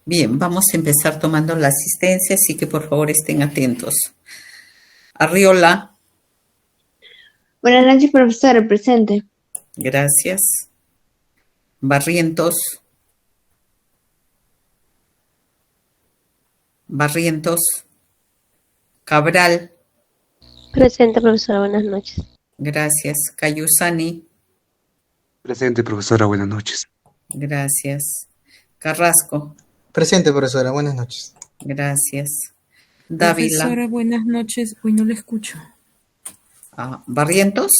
Bien, vamos a empezar tomando la asistencia, así que por favor estén atentos. Arriola, Buenas noches, profesora, presente. gracias. Barrientos, Cabral, Presente, profesora, buenas noches. gracias. Cayusani, Presente, profesora, buenas noches. gracias. Carrasco, Presente, profesora, buenas noches. gracias. Dávila, Profesora, buenas noches. Hoy no le escucho. Barrientos,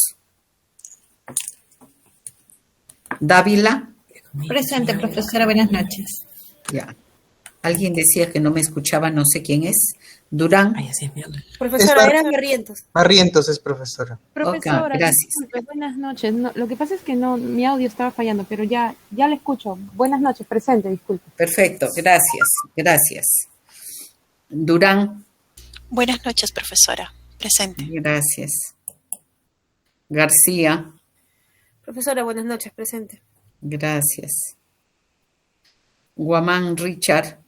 Dávila, Presente, profesora, buenas noches. ya. Alguien decía que no me escuchaba, no sé quién es. Durán, Ay, así es mi onda. Profesora, eran Barrientos. Barrientos es profesora. Profesora, ok, gracias. disculpe, buenas noches. No, lo que pasa es que no, mi audio estaba fallando, pero ya le escucho. Buenas noches, presente, disculpe. Perfecto, gracias. Durán, Buenas noches, profesora. Presente. gracias. García, Profesora, buenas noches, presente. gracias. Guamán Richard,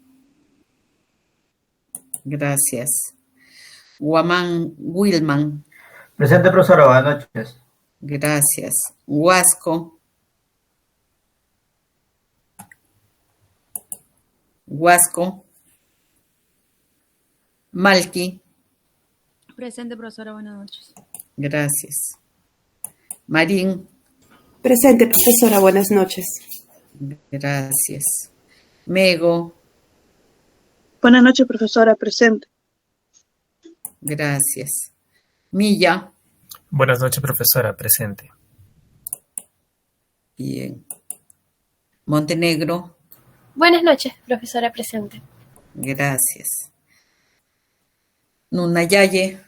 gracias. Guamán Wilman, Presente, profesora, buenas noches. gracias. Huasco, Malqui, Presente, profesora, buenas noches. gracias. Marín, Presente, profesora, buenas noches. gracias. Mego, Buenas noches, profesora, presente. gracias. Milla, Buenas noches, profesora, presente. bien. Montenegro, Buenas noches, profesora, presente. gracias. Nunayaye,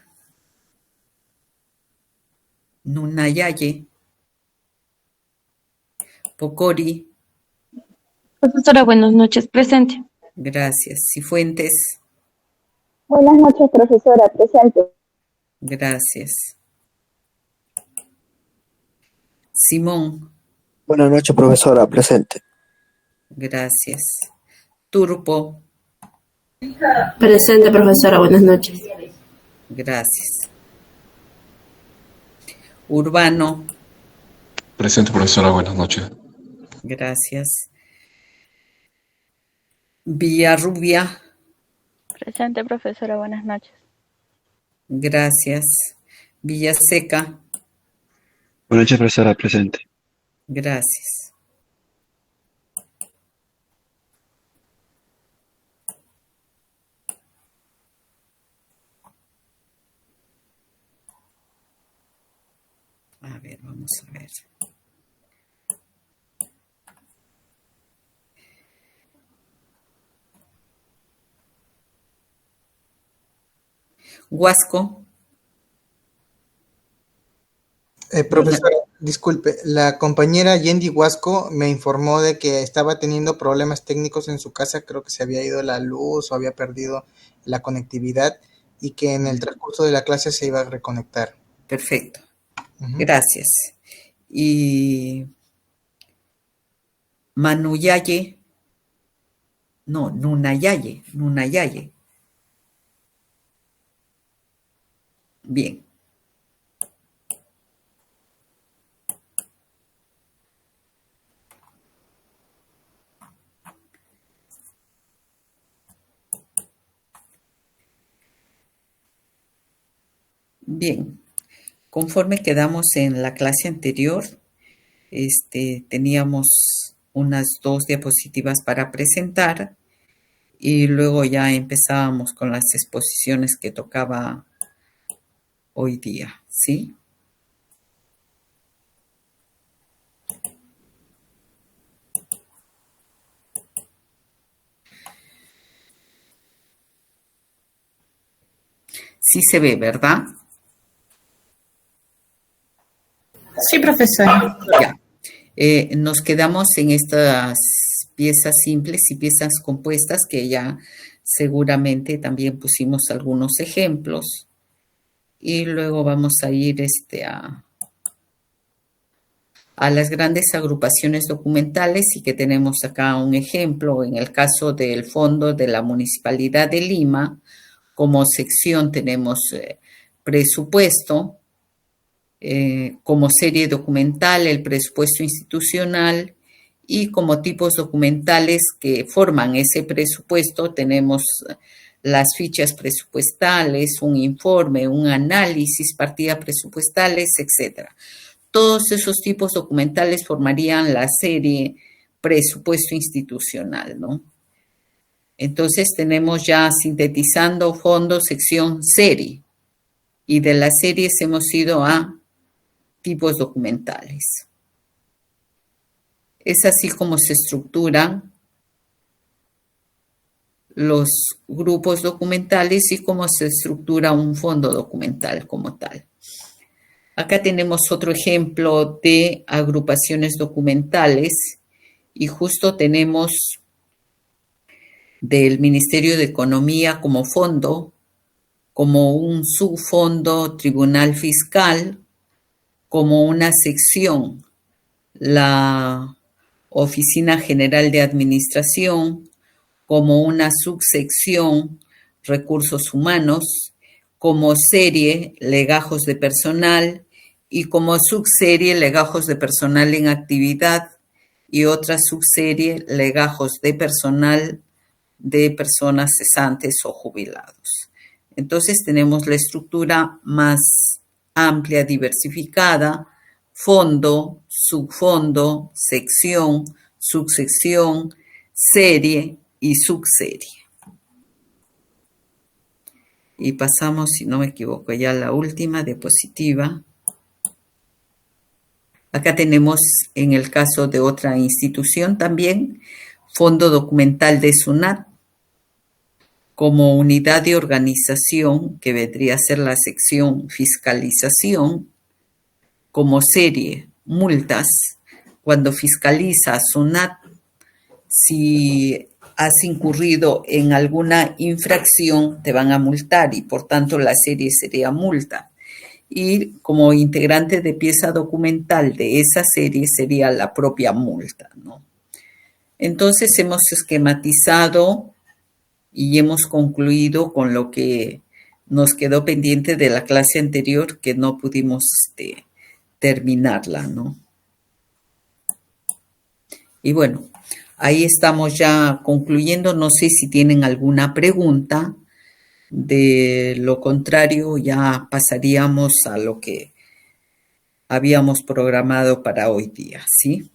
Pocori, Profesora, buenas noches, presente. gracias. Cifuentes, Buenas noches, profesora, presente. gracias. Simón, Buenas noches, profesora, presente. gracias. Turpo, Presente, profesora, buenas noches. gracias. Urbano, Presente, profesora, buenas noches. gracias. Villarrubia, Presente, profesora, buenas noches. gracias. Villaseca, Buenas noches, profesora, presente. gracias. A ver, vamos a ver. Huasco, Profesora, disculpe, la compañera Yendi Huasco me informó de que estaba teniendo problemas técnicos en su casa, creo que se había ido la luz o había perdido la conectividad y que en el transcurso de la clase se iba a reconectar. perfecto. Gracias. Y Manuyaye, no, Nunayaye. Bien. Bien, conforme quedamos en la clase anterior, teníamos unas 2 diapositivas para presentar y luego ya empezábamos con las exposiciones que tocaba hoy día, ¿sí? Sí se ve, ¿verdad? Sí, profesora. Ya. Nos quedamos en estas piezas simples y piezas compuestas que ya seguramente también pusimos algunos ejemplos y luego vamos a ir a las grandes agrupaciones documentales y que tenemos acá un ejemplo en el caso del Fondo de la Municipalidad de Lima. Como sección tenemos presupuesto, como serie documental el presupuesto institucional y como tipos documentales que forman ese presupuesto tenemos las fichas presupuestales, un informe, un análisis, partidas presupuestales, etc. Todos esos tipos documentales formarían la serie presupuesto institucional, ¿no? Entonces tenemos ya sintetizando fondo, sección, serie. Y de las series hemos ido a tipos documentales. Es así como se estructuran los grupos documentales y cómo se estructura un fondo documental como tal. Acá tenemos otro ejemplo de agrupaciones documentales y justo tenemos del Ministerio de Economía como fondo, como un subfondo Tribunal Fiscal, como una sección la Oficina General de Administración, como una subsección Recursos Humanos, como serie Legajos de Personal y como subserie Legajos de Personal en Actividad y otra subserie Legajos de Personal de personas cesantes o jubilados. Entonces tenemos la estructura más amplia, diversificada, fondo, subfondo, sección, subsección, serie y subserie. Y pasamos, si no me equivoco, ya a la última diapositiva. Acá tenemos, en el caso de otra institución también, Fondo Documental de SUNAT, como unidad de organización, que vendría a ser la sección fiscalización, como serie, multas. Cuando fiscaliza SUNAT, si has incurrido en alguna infracción, te van a multar y por tanto la serie sería multa. Y como integrante de pieza documental de esa serie sería la propia multa, ¿no? Entonces hemos esquematizado y hemos concluido con lo que nos quedó pendiente de la clase anterior que no pudimos terminarla, ¿no? Y bueno, ahí estamos ya concluyendo. No sé si tienen alguna pregunta. De lo contrario, ya pasaríamos a lo que habíamos programado para hoy día, ¿sí?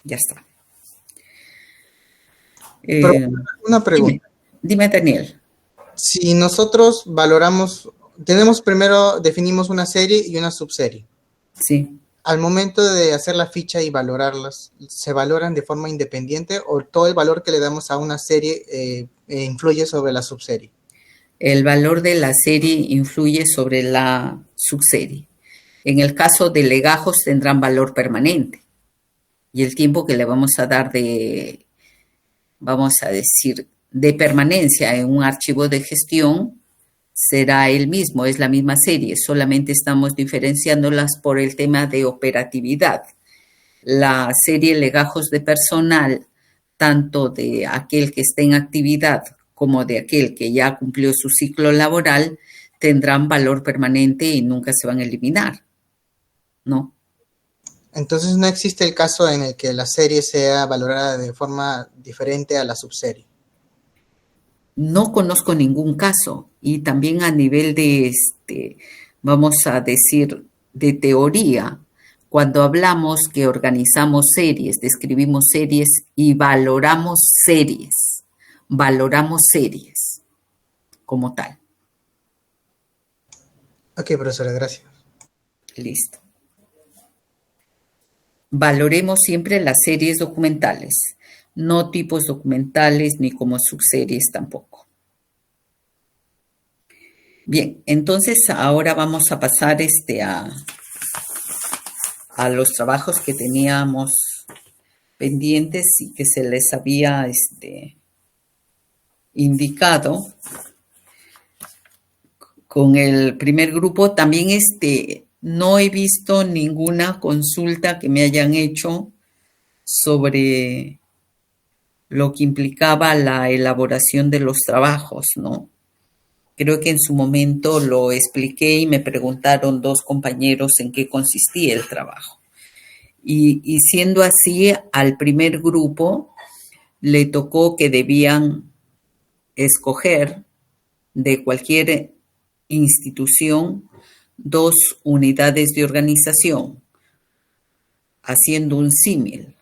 Ya está. Una pregunta. Dime, Daniel. Si nosotros definimos una serie y una subserie. Sí. Al momento de hacer la ficha y valorarlas, ¿se valoran de forma independiente o todo el valor que le damos a una serie influye sobre la subserie? El valor de la serie influye sobre la subserie. En el caso de legajos tendrán valor permanente y el tiempo que le vamos a dar de permanencia en un archivo de gestión será el mismo, es la misma serie, solamente estamos diferenciándolas por el tema de operatividad. La serie legajos de personal, tanto de aquel que esté en actividad como de aquel que ya cumplió su ciclo laboral, tendrán valor permanente y nunca se van a eliminar, ¿no? Entonces no existe el caso en el que la serie sea valorada de forma diferente a la subserie. no conozco ningún caso, y también a nivel de, vamos a decir, de teoría, cuando hablamos que organizamos series, describimos series y valoramos series como tal. Ok, profesora, gracias. Listo. Valoremos siempre las series documentales, no tipos documentales ni como subseries tampoco. Bien, entonces ahora vamos a pasar a los trabajos que teníamos pendientes y que se les había indicado. Con el primer grupo también no he visto ninguna consulta que me hayan hecho sobre lo que implicaba la elaboración de los trabajos, ¿no? Creo que en su momento lo expliqué y me preguntaron 2 compañeros en qué consistía el trabajo. Y siendo así, al primer grupo le tocó que debían escoger de cualquier institución 2 unidades de organización, haciendo un símil.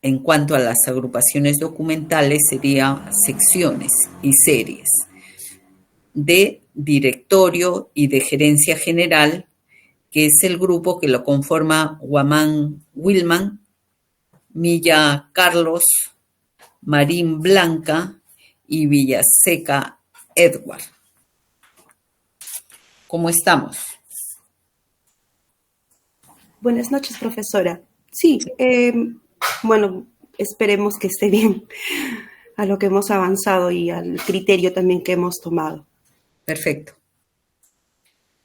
En cuanto a las agrupaciones documentales, serían secciones y series de directorio y de gerencia general, que es el grupo que lo conforma Guamán Wilman, Milla Carlos, Marín Blanca y Villaseca Edward. ¿Cómo estamos? Buenas noches, profesora. Sí, bueno, esperemos que esté bien a lo que hemos avanzado y al criterio también que hemos tomado. Perfecto.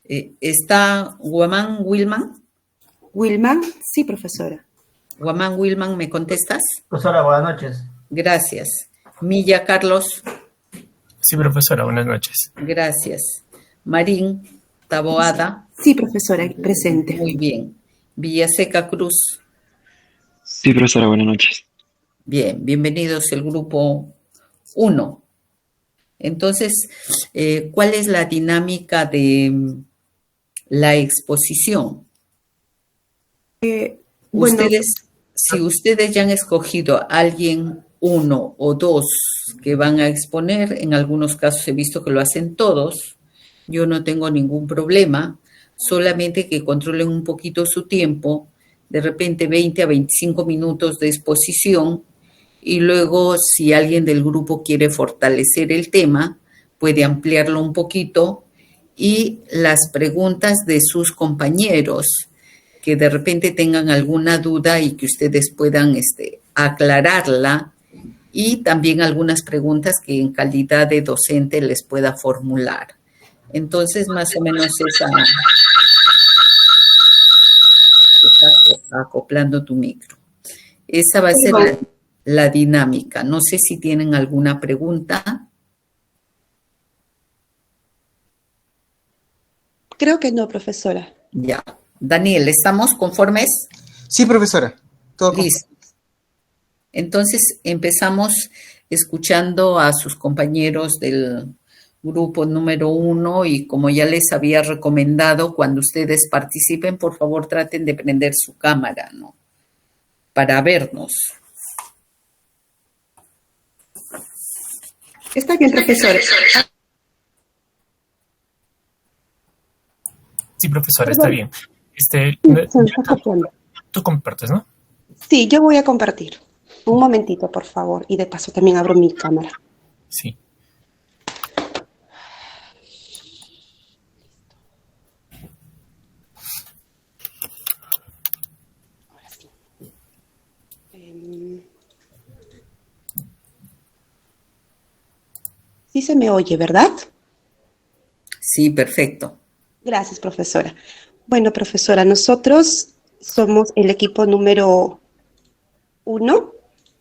¿Está Guamán Wilman? ¿Wilman? Sí, profesora. Guamán Wilman, ¿me contestas? Profesora, buenas noches. Gracias. Milla Carlos. Sí, profesora, buenas noches. Gracias. Marín Taboada. Sí, profesora, presente. Muy bien. Villaseca Cruz. Sí, profesora, buenas noches. Bien, bienvenidos al grupo 1. Entonces, ¿cuál es la dinámica de la exposición? Ustedes, si ustedes ya han escogido a alguien, 1 o 2 que van a exponer, en algunos casos he visto que lo hacen todos, yo no tengo ningún problema, solamente que controlen un poquito su tiempo, de repente 20 a 25 minutos de exposición, y luego si alguien del grupo quiere fortalecer el tema, puede ampliarlo un poquito, y las preguntas de sus compañeros que de repente tengan alguna duda y que ustedes puedan aclararla, y también algunas preguntas que en calidad de docente les pueda formular. Entonces, más o menos esa... Está acoplando tu micro. Esa va a ser la dinámica. No sé si tienen alguna pregunta. Creo que no, profesora. Ya. Daniel, ¿estamos conformes? Sí, profesora. Todo listo. Entonces, empezamos escuchando a sus compañeros del grupo número 1 y como ya les había recomendado, cuando ustedes participen, por favor, traten de prender su cámara, ¿no? Para vernos. Está bien, profesora. Sí, profesora, está bien. Tú compartes, ¿no? Sí, yo voy a compartir. Un momentito, por favor. Y de paso también abro mi cámara. Sí. Ahora sí. Sí se me oye, ¿verdad? Sí, perfecto. Gracias, profesora. Bueno, profesora, nosotros somos el equipo número 1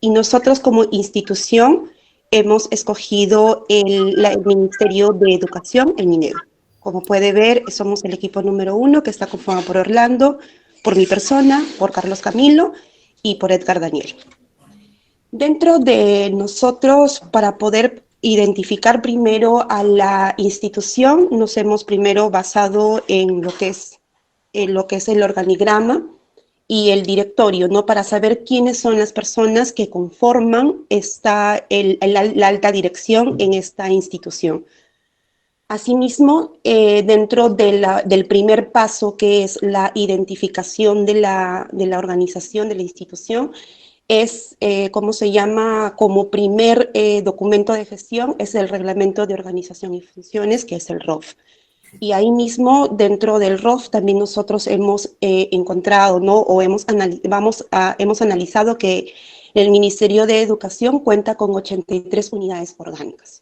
y nosotros como institución hemos escogido el Ministerio de Educación, el MINEDU. Como puede ver, somos el equipo número 1 que está conformado por Orlando, por mi persona, por Carlos Camilo y por Edgar Daniel. Dentro de nosotros, para poder identificar primero a la institución, nos hemos primero basado en lo que es el organigrama y el directorio, ¿no? Para saber quiénes son las personas que conforman la alta dirección en esta institución. Asimismo, dentro del primer paso, que es la identificación de la organización, de la institución, es, ¿cómo se llama? Como primer documento de gestión, es el Reglamento de Organización y Funciones, que es el ROF. Y ahí mismo, dentro del ROF, también nosotros hemos encontrado, ¿no? O hemos analizado que el Ministerio de Educación cuenta con 83 unidades orgánicas.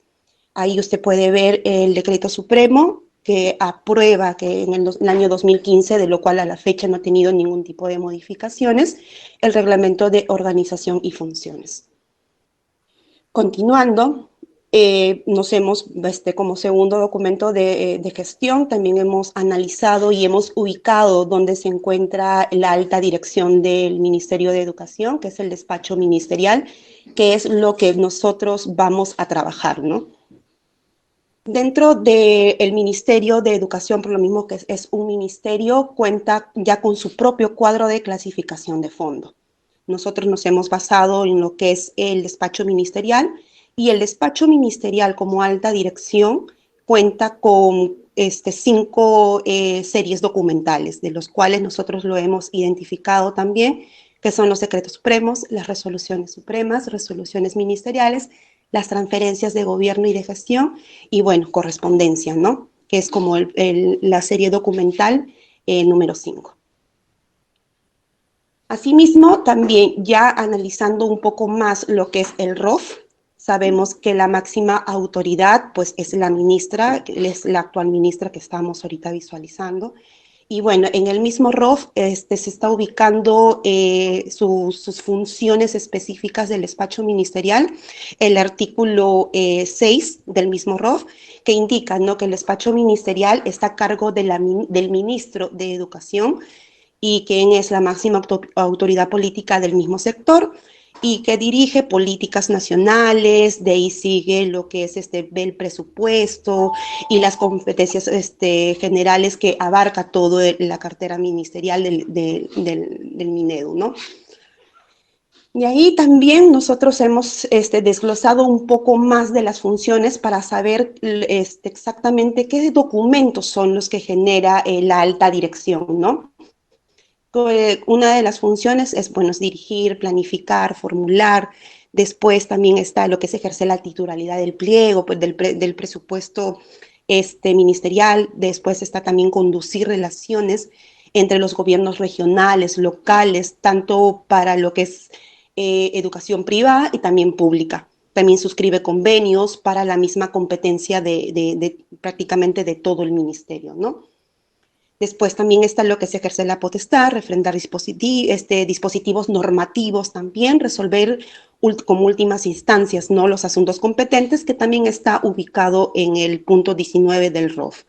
Ahí usted puede ver el decreto supremo que aprueba que en el año 2015, de lo cual a la fecha no ha tenido ningún tipo de modificaciones, el reglamento de organización y funciones. Continuando, nos hemos, como segundo documento de gestión, también hemos analizado y hemos ubicado dónde se encuentra la alta dirección del Ministerio de Educación, que es el despacho ministerial, que es lo que nosotros vamos a trabajar, ¿no? Dentro del Ministerio de Educación, por lo mismo que es un ministerio, cuenta ya con su propio cuadro de clasificación de fondo. Nosotros nos hemos basado en lo que es el despacho ministerial, y el despacho ministerial como alta dirección cuenta con 5 series documentales, de los cuales nosotros lo hemos identificado también, que son los decretos supremos, las resoluciones supremas, resoluciones ministeriales, las transferencias de gobierno y de gestión, y bueno, correspondencia, ¿no? Que es como la serie documental número 5. Asimismo, también ya analizando un poco más lo que es el ROF, sabemos que la máxima autoridad pues es la ministra, es la actual ministra que estamos ahorita visualizando. Y bueno, en el mismo ROF se está ubicando sus funciones específicas del despacho ministerial, el artículo 6 del mismo ROF, que indica, ¿no?, que el despacho ministerial está a cargo del ministro de Educación y quien es la máxima autoridad política del mismo sector, y que dirige políticas nacionales, de ahí sigue lo que es el presupuesto y las competencias generales que abarca todo la cartera ministerial del Minedu, ¿no? Y ahí también nosotros hemos desglosado un poco más de las funciones para saber exactamente qué documentos son los que genera la alta dirección, ¿no? Una de las funciones es, bueno, es dirigir, planificar, formular. Después también está lo que es ejercer la titularidad del pliego, pues, del presupuesto ministerial. Después está también conducir relaciones entre los gobiernos regionales, locales, tanto para lo que es educación privada y también pública. También suscribe convenios para la misma competencia de prácticamente de todo el ministerio, ¿no? Después también está lo que es ejercer la potestad, refrendar dispositivos normativos también, resolver como últimas instancias, ¿no?, los asuntos competentes, que también está ubicado en el punto 19 del ROF.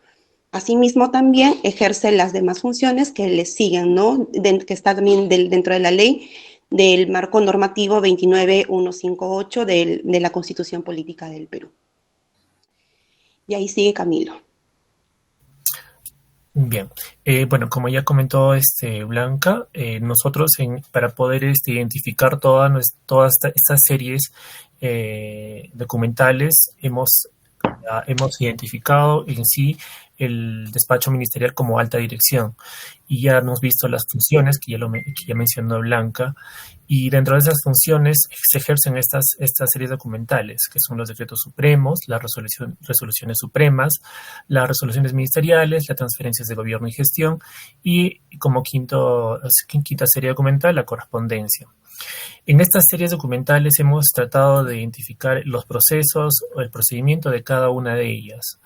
Asimismo también ejerce las demás funciones que le siguen, ¿no?, que está también dentro de la ley del marco normativo 29158 de la Constitución Política del Perú. Y ahí sigue Camilo. Bien, bueno, como ya comentó Blanca, nosotros para poder identificar todas estas series documentales hemos identificado en sí el despacho ministerial como alta dirección, y ya hemos visto las funciones que ya mencionó Blanca, y dentro de esas funciones se ejercen estas series documentales, que son los decretos supremos, las resoluciones supremas, las resoluciones ministeriales, las transferencias de gobierno y gestión, y como quinta serie documental, la correspondencia. En estas series documentales hemos tratado de identificar los procesos o el procedimiento de cada una de ellas.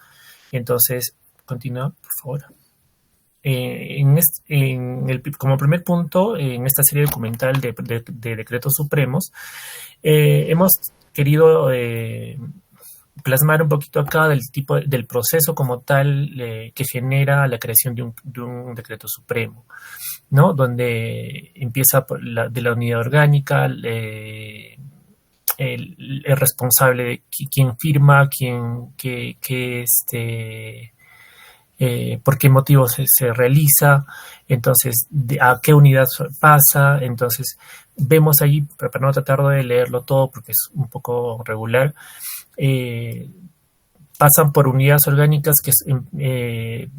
Entonces, continúa, por favor. Como primer punto, en esta serie documental de decretos supremos, hemos querido plasmar un poquito acá del proceso como tal que genera la creación de un decreto supremo, ¿no? Donde empieza de la unidad orgánica, el responsable de quién firma, por qué motivo se realiza, entonces a qué unidad pasa. Entonces vemos allí, pero para no tratar de leerlo todo porque es un poco regular, pasan por unidades orgánicas que es de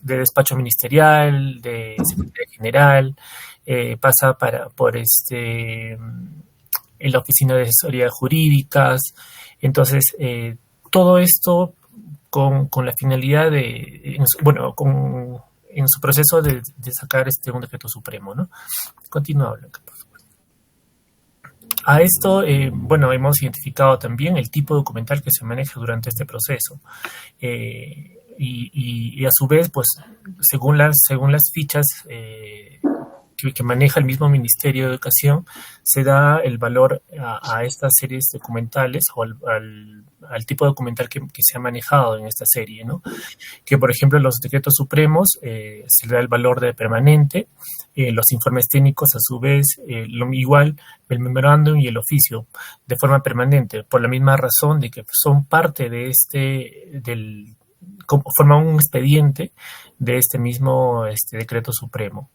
despacho ministerial, de secretaría general, pasa por en la oficina de asesoría jurídicas. Entonces todo esto con la finalidad en su proceso de sacar un decreto supremo, ¿no? Continúa, Blanca, por favor. A esto, hemos identificado también el tipo documental que se maneja durante este proceso. Y a su vez, pues, según las fichas que maneja el mismo Ministerio de Educación, se da el valor a estas series documentales o al tipo documental que se ha manejado en esta serie, ¿no? Que, por ejemplo, los decretos supremos se le da el valor de permanente, los informes técnicos, a su vez, igual el memorándum y el oficio, de forma permanente, por la misma razón de que son parte de forman un expediente de este mismo decreto supremo.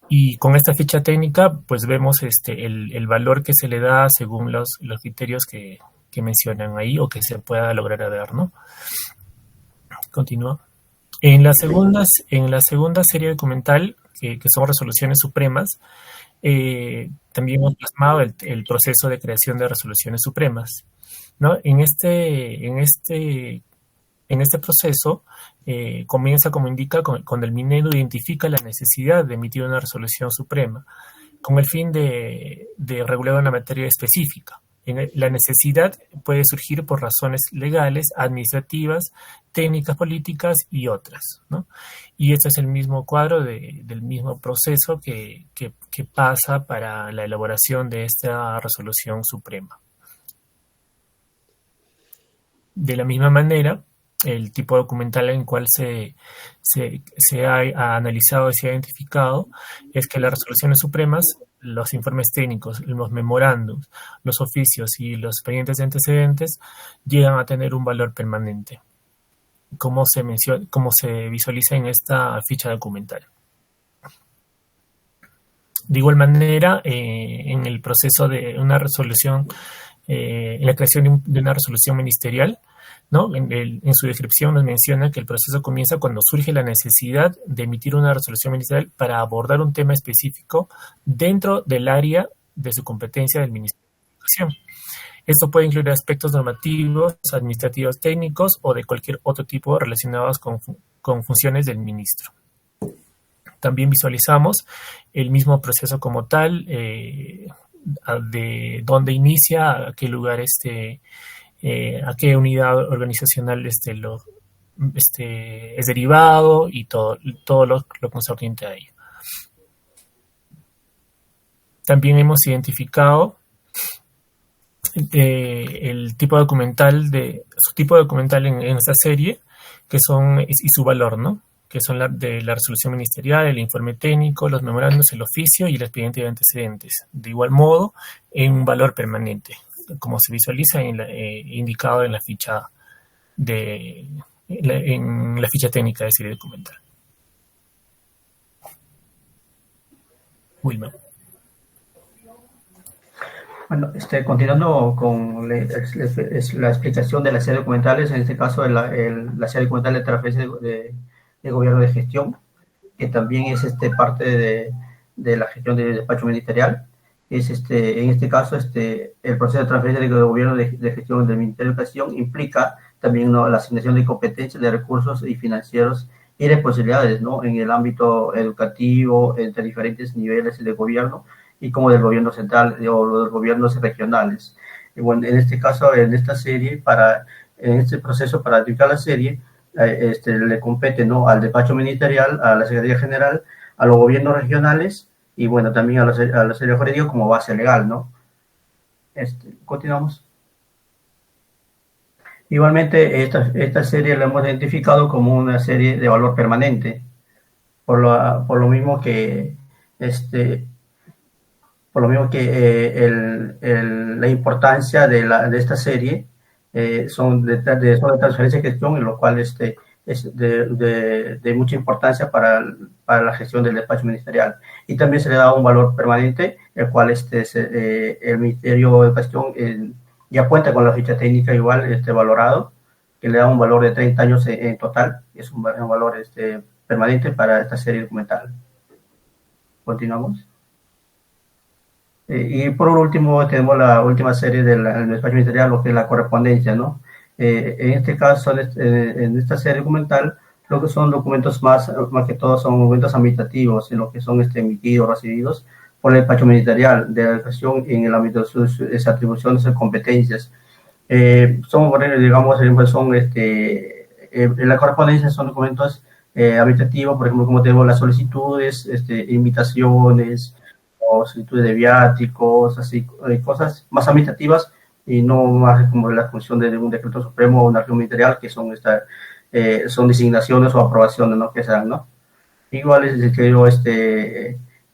Y con esta ficha técnica, pues vemos el valor que se le da según los criterios que mencionan ahí o que se pueda lograr ver, ¿no? Continúa. En la segunda serie documental, que son resoluciones supremas, también hemos plasmado el proceso de creación de resoluciones supremas, ¿no? En este proceso comienza, como indica, cuando el Minedu identifica la necesidad de emitir una resolución suprema con el fin de regular una materia específica. La necesidad puede surgir por razones legales, administrativas, técnicas, políticas y otras, ¿no? Y este es el mismo cuadro del mismo proceso que pasa para la elaboración de esta resolución suprema. De la misma manera, el tipo documental en el cual se ha analizado y se ha identificado es que las resoluciones supremas, los informes técnicos, los memorándums, los oficios y los expedientes de antecedentes llegan a tener un valor permanente, como se visualiza en esta ficha documental. De igual manera, en el proceso de una resolución, en la creación de una resolución ministerial, ¿no? En su descripción nos menciona que el proceso comienza cuando surge la necesidad de emitir una resolución ministerial para abordar un tema específico dentro del área de su competencia del Ministerio de Educación. Esto puede incluir aspectos normativos, administrativos, técnicos o de cualquier otro tipo relacionados con funciones del ministro. También visualizamos el mismo proceso como tal, de dónde inicia, a qué lugar a qué unidad organizacional es derivado y todo lo concerniente a ello. También hemos identificado el tipo documental su tipo documental en esta serie, y su valor, ¿no? Que son de la resolución ministerial, el informe técnico, los memorandos, el oficio y el expediente de antecedentes. De igual modo, en un valor permanente, como se visualiza indicado en la ficha en la ficha técnica de serie documental. Wilma. Bueno, continuando con la explicación de las series documentales, en este caso la serie documental de transferencia de gobierno de gestión, que también es parte de la gestión del despacho ministerial. Es en este caso el proceso de transferencia de gobierno de gestión del Ministerio de Educación implica también, ¿no?, la asignación de competencias, de recursos y financieros y responsabilidades, ¿no?, en el ámbito educativo, entre diferentes niveles de gobierno y como del gobierno central o los gobiernos regionales. Y bueno, en este caso, en esta serie, en este proceso para aplicar la serie, le compete, ¿no?, al despacho ministerial, a la Secretaría General, a los gobiernos regionales y bueno, también a la serie jurídica como base legal, ¿no? Continuamos. Igualmente, esta serie la hemos identificado como una serie de valor permanente, por lo mismo que por lo mismo que la importancia de esta serie son de transferencia y gestión, en lo cual es de mucha importancia para la gestión del despacho ministerial. Y también se le da un valor permanente, el cual el Ministerio de Educación ya cuenta con la ficha técnica igual valorado, que le da un valor de 30 años en total, y es un valor permanente para esta serie documental. Continuamos. Y por último, tenemos la última serie del despacho ministerial, lo que es la correspondencia, ¿no? En este caso, en esta serie documental, lo que son documentos más que todo son documentos administrativos, en lo que son emitidos o recibidos por el despacho ministerial de educación en el ámbito de sus atribuciones y competencias. Digamos, en la correspondencia son documentos administrativos, por ejemplo, como tenemos las solicitudes, invitaciones, o solicitudes de viáticos, así, cosas más administrativas y no más como la función de un decreto supremo o una acción ministerial, que son designaciones o aprobaciones, ¿no?, que se dan, ¿no? Igual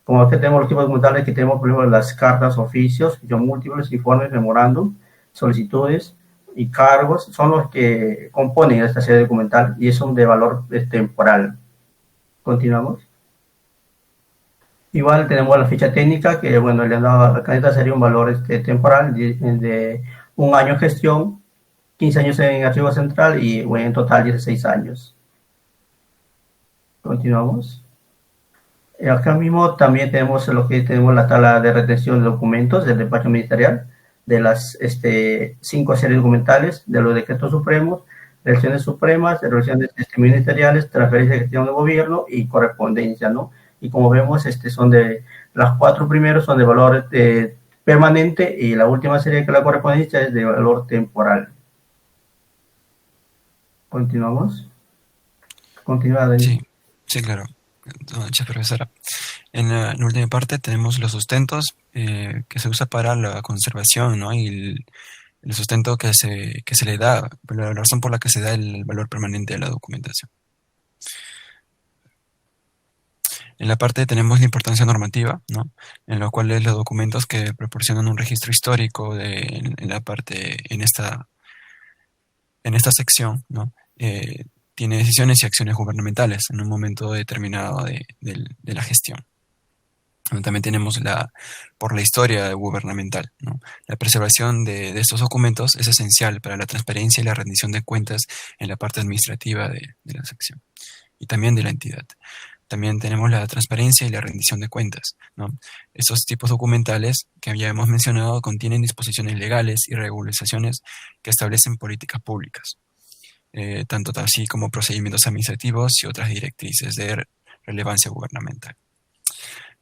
como aquí tenemos los tipos documentales, que tenemos primero las cartas, oficios, múltiples, informes, memorándum, solicitudes y cargos, son los que componen esta serie documental y son de valor temporal. Continuamos. Igual tenemos la ficha técnica, que bueno, le han dado a esta serie un valor temporal de 1 año en gestión, 15 años en archivo central y bueno, en total 16 años. Continuamos. Acá mismo también tenemos la tabla de retención de documentos del despacho ministerial, de las 5 series documentales, de los decretos supremos, elecciones supremas, resoluciones ministeriales, transferencia de gestión de gobierno y correspondencia, ¿no? Y como vemos, son de las 4 primeros son de valor permanente y la última serie, que es la correspondencia, es de valor temporal. ¿Continuamos? Continúa, Daniel. Sí, claro. Muchas, profesora. En la última parte tenemos los sustentos que se usa para la conservación, ¿no? Y el sustento que se le da, la razón por la que se da el valor permanente de la documentación. En la parte tenemos la importancia normativa, ¿no?, en lo cual es los documentos que proporcionan un registro histórico en esta sección, ¿no? Tiene decisiones y acciones gubernamentales en un momento determinado de la gestión. También tenemos por la historia gubernamental, ¿no? La preservación de estos documentos es esencial para la transparencia y la rendición de cuentas en la parte administrativa de la sección y también de la entidad. También tenemos la transparencia y la rendición de cuentas, ¿no? Estos tipos documentales que ya hemos mencionado contienen disposiciones legales y regularizaciones que establecen políticas públicas, tanto así como procedimientos administrativos y otras directrices de relevancia gubernamental.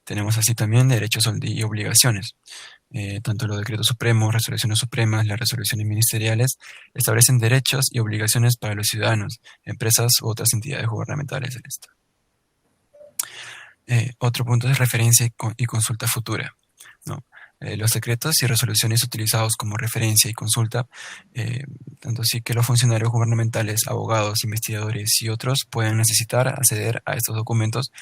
Tenemos así también derechos y obligaciones. Tanto los decretos supremos, resoluciones supremas, las resoluciones ministeriales establecen derechos y obligaciones para los ciudadanos, empresas u otras entidades gubernamentales del Estado. Otro punto es referencia y consulta futura, ¿no? Los decretos y resoluciones utilizados como referencia y consulta, tanto así que los funcionarios gubernamentales, abogados, investigadores y otros pueden necesitar acceder a estos documentos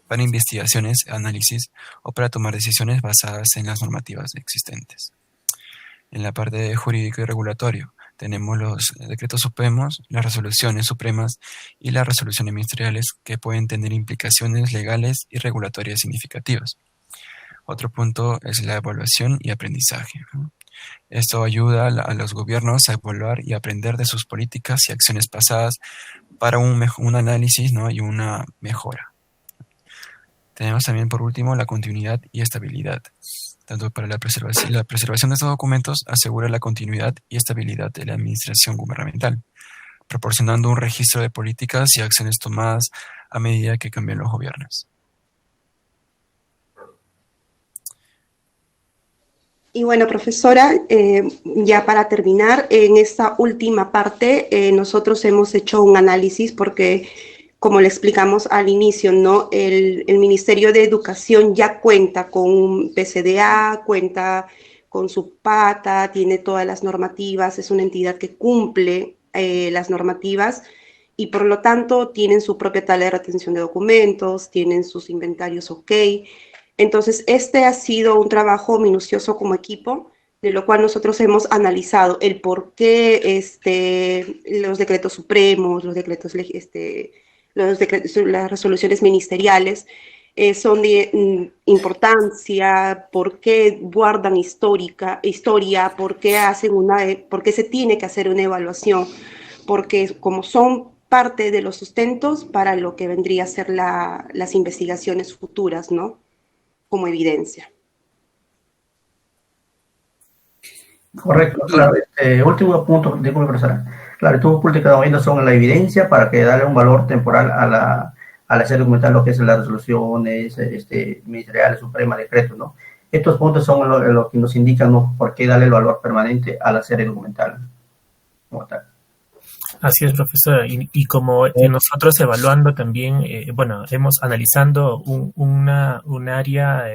para investigaciones, análisis o para tomar decisiones basadas en las normativas existentes. En la parte jurídico y regulatorio tenemos los decretos supremos, las resoluciones supremas y las resoluciones ministeriales, que pueden tener implicaciones legales y regulatorias significativas. Otro punto es la evaluación y aprendizaje, ¿no? Esto ayuda a los gobiernos a evaluar y aprender de sus políticas y acciones pasadas para un análisis, ¿no?, y una mejora. Tenemos también, por último, la continuidad y estabilidad. Tanto para la preservación de estos documentos asegura la continuidad y estabilidad de la administración gubernamental, proporcionando un registro de políticas y acciones tomadas a medida que cambian los gobiernos. Y bueno, profesora, ya para terminar, en esta última parte nosotros hemos hecho un análisis porque, como le explicamos al inicio, ¿no?, el Ministerio de Educación ya cuenta con un PCDA, cuenta con su PATA, tiene todas las normativas, es una entidad que cumple las normativas y por lo tanto tienen su propia tabla de retención de documentos, tienen sus inventarios OK. Entonces, este ha sido un trabajo minucioso como equipo, de lo cual nosotros hemos analizado el por qué los decretos supremos, los decretos, las resoluciones ministeriales son de importancia, por qué guardan historia, por qué se tiene que hacer una evaluación, porque como son parte de los sustentos para lo que vendría a ser las investigaciones futuras, ¿no? Como evidencia. Correcto, claro. Último punto, disculpe, profesora. Claro, estos puntos que estamos viendo son la evidencia para que darle un valor temporal a la serie documental, lo que es las resoluciones ministeriales, suprema, decretos, ¿no? Estos puntos son lo que nos indican, ¿no?, por qué darle el valor permanente a la serie documental como tal. Así es, profesora. Y como nosotros evaluando también, hemos analizando un área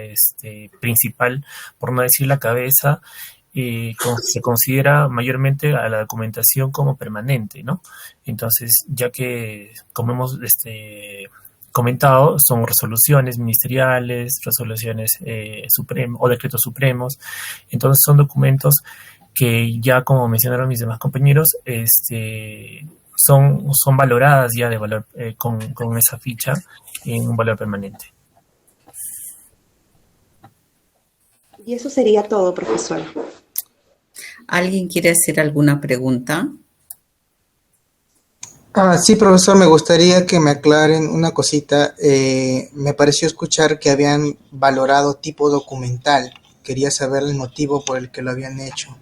principal, por no decir la cabeza, se considera mayormente a la documentación como permanente, ¿no? Entonces, ya que, como hemos comentado, son resoluciones ministeriales, resoluciones o decretos supremos, entonces son documentos que ya, como mencionaron mis demás compañeros, son valoradas ya de valor con esa ficha en un valor permanente. Y eso sería todo, profesora. ¿Alguien quiere hacer alguna pregunta? Sí, profesor, me gustaría que me aclaren una cosita. Me pareció escuchar que habían valorado tipo documental. Quería saber el motivo por el que lo habían hecho.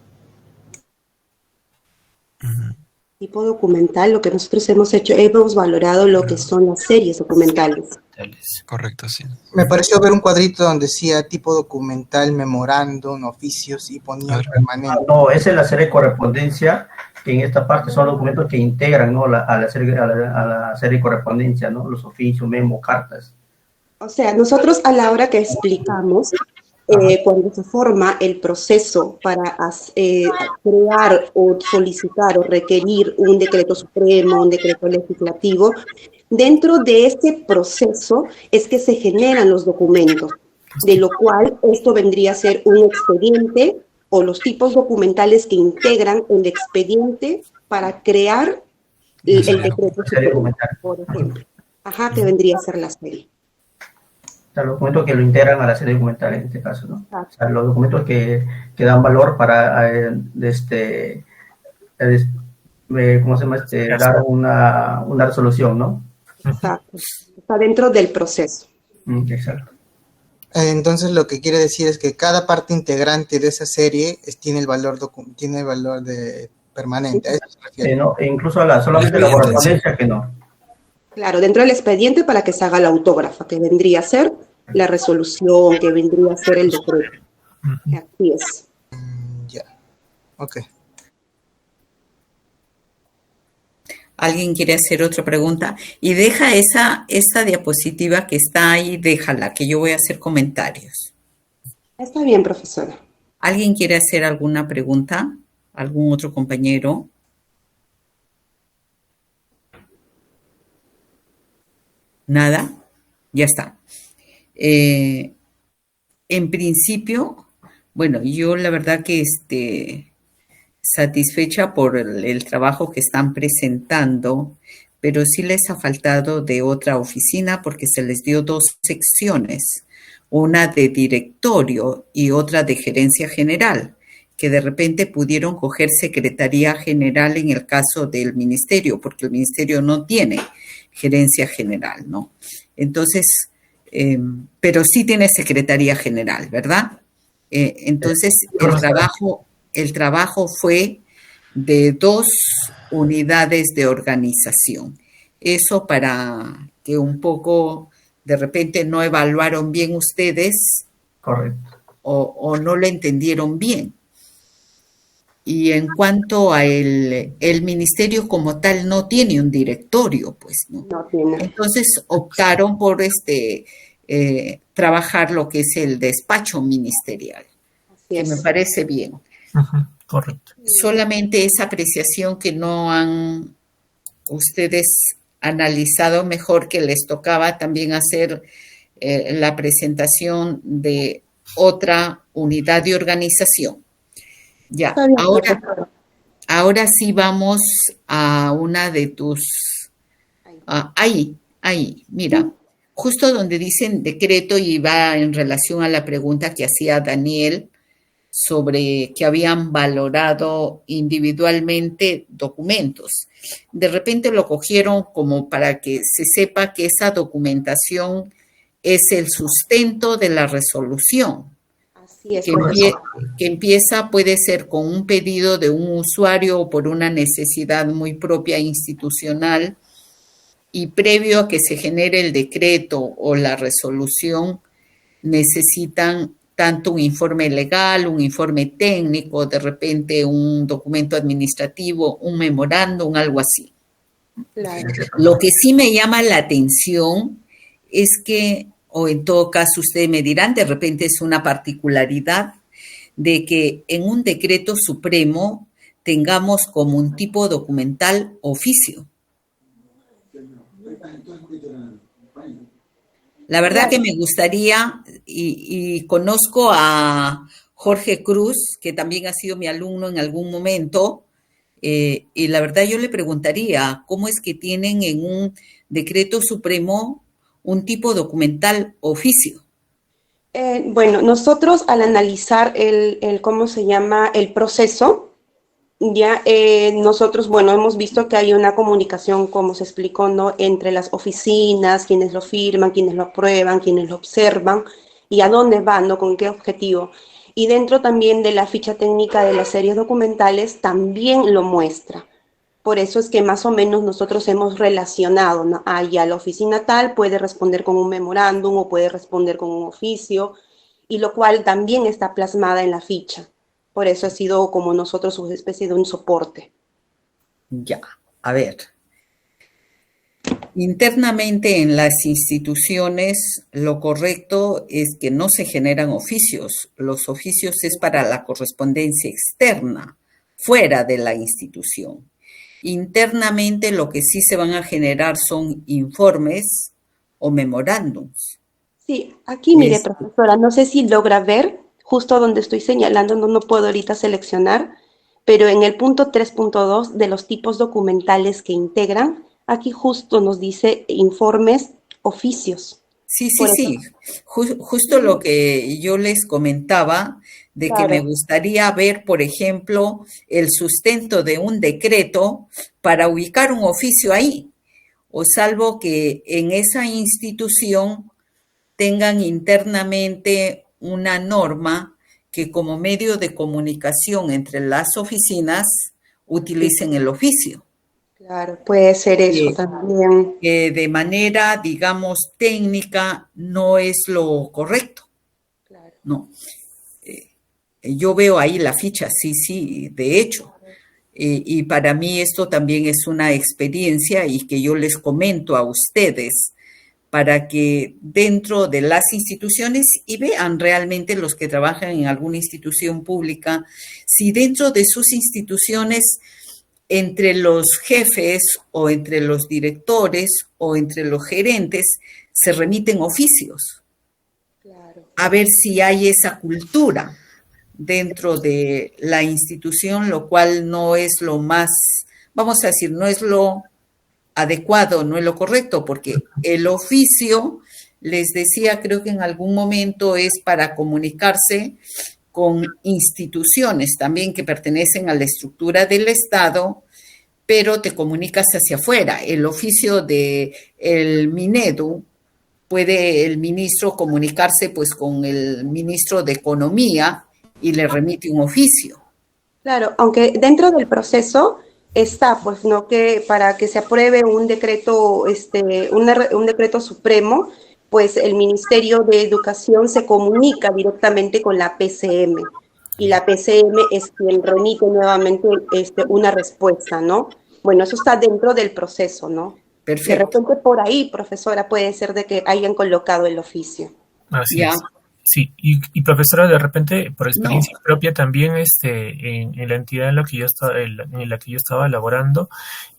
Tipo documental, lo que nosotros hemos valorado lo que son las series documentales. Correcto, sí. Me pareció ver un cuadrito donde decía tipo documental, memorándum, oficios y ponía permanente. No, esa es la serie de correspondencia, que en esta parte son documentos que integran, ¿no?, a la serie de correspondencia, ¿no?, los oficios, memos, cartas. O sea, nosotros a la hora que explicamos, cuando se forma el proceso para crear o solicitar o requerir un decreto supremo, un decreto legislativo, dentro de ese proceso es que se generan los documentos, de lo cual esto vendría a ser un expediente o los tipos documentales que integran el expediente para crear el decreto supremo, por ejemplo. Que vendría a ser la serie. O sea, los documentos que lo integran a la serie documental en este caso, ¿no? O sea, los documentos que dan valor para ¿cómo se llama? Dar una resolución, ¿no? Exacto. Está dentro del proceso. Exacto. Entonces lo que quiere decir es que cada parte integrante de esa serie tiene el valor de permanente. ¿A eso se refiere? No, incluso solamente la correspondencia que no. Claro, dentro del expediente para que se haga la autógrafa, que vendría a ser la resolución, que vendría a ser el decreto. Así es. Ya. Ok. ¿Alguien quiere hacer otra pregunta? Y deja esa diapositiva que está ahí, déjala, que yo voy a hacer comentarios. Está bien, profesora. ¿Alguien quiere hacer alguna pregunta? ¿Algún otro compañero? ¿Nada? Ya está. En principio, bueno, yo la verdad que satisfecha por el trabajo que están presentando, pero sí les ha faltado de otra oficina porque se les dio 2 secciones, una de directorio y otra de gerencia general, que de repente pudieron coger secretaría general en el caso del ministerio, porque el ministerio no tiene gerencia general, ¿no? Entonces, pero sí tiene secretaría general, ¿verdad? Entonces, el trabajo fue de 2 unidades de organización. Eso para que un poco, de repente, no evaluaron bien ustedes. Correcto. O no lo entendieron bien. Y en cuanto a el ministerio como tal no tiene un directorio, pues, ¿no? No tiene. Entonces optaron por trabajar lo que es el despacho ministerial, que me parece bien. Correcto. Solamente esa apreciación que no han ustedes analizado mejor, que les tocaba también hacer la presentación de otra unidad de organización. Ya, ahora sí vamos a una de tus... ahí, mira, justo donde dicen decreto y va en relación a la pregunta que hacía Daniel sobre que habían valorado individualmente documentos. De repente lo cogieron como para que se sepa que esa documentación es el sustento de la resolución. Así es, que empieza, puede ser con un pedido de un usuario o por una necesidad muy propia institucional, y previo a que se genere el decreto o la resolución, necesitan tanto un informe legal, un informe técnico, de repente un documento administrativo, un memorándum, algo así. Claro. Lo que sí me llama la atención es que, o en todo caso ustedes me dirán, de repente es una particularidad de que en un decreto supremo tengamos como un tipo documental oficio. La verdad que me gustaría, y conozco a Jorge Cruz, que también ha sido mi alumno en algún momento, y la verdad yo le preguntaría, ¿cómo es que tienen en un decreto supremo un tipo documental oficio? Bueno, nosotros al analizar ¿cómo se llama? El proceso, ya nosotros, bueno, hemos visto que hay una comunicación, como se explicó, ¿no? Entre las oficinas, quienes lo firman, quienes lo aprueban, quienes lo observan, y a dónde van, ¿no? Con qué objetivo. Y dentro también de la ficha técnica de las series documentales también lo muestra. Por eso es que más o menos nosotros hemos relacionado, ¿no? Ya la oficina tal puede responder con un memorándum o puede responder con un oficio, y lo cual también está plasmada en la ficha. Por eso ha sido como nosotros una especie de un soporte. Ya, a ver. Internamente en las instituciones lo correcto es que no se generan oficios. Los oficios es para la correspondencia externa, fuera de la institución. Internamente lo que sí se van a generar son informes o memorándums. Sí, aquí mire, profesora, no sé si logra ver, justo donde estoy señalando, no puedo ahorita seleccionar, pero en el punto 3.2 de los tipos documentales que integran, aquí justo nos dice informes, oficios. Sí. Justo lo que yo les comentaba, de que me gustaría ver, por ejemplo, el sustento de un decreto para ubicar un oficio ahí, o salvo que en esa institución tengan internamente una norma que como medio de comunicación entre las oficinas utilicen el oficio. Claro, puede ser eso también. Que de manera, digamos, técnica no es lo correcto. Claro. No. Yo veo ahí la ficha, sí, de hecho. Y para mí esto también es una experiencia y que yo les comento a ustedes para que dentro de las instituciones y vean realmente los que trabajan en alguna institución pública, si dentro de sus instituciones, entre los jefes o entre los directores o entre los gerentes, se remiten oficios. Claro. A ver si hay esa cultura dentro de la institución, lo cual no es lo más, vamos a decir, no es lo adecuado, no es lo correcto, porque el oficio, les decía, creo que en algún momento es para comunicarse con instituciones también que pertenecen a la estructura del Estado, pero te comunicas hacia afuera. El oficio del Minedu, puede el ministro comunicarse pues con el ministro de Economía y le remite un oficio. Claro, aunque dentro del proceso está, pues, ¿no? Que para que se apruebe un decreto, un decreto supremo, pues el Ministerio de Educación se comunica directamente con la PCM y la PCM es quien remite nuevamente una respuesta, ¿no? Bueno, eso está dentro del proceso, ¿no? Perfecto. De repente por ahí, profesora, puede ser de que hayan colocado el oficio. Así es. Sí, y profesora, de repente, por No, experiencia propia también, en la entidad en la que yo estaba, en la que yo estaba laborando,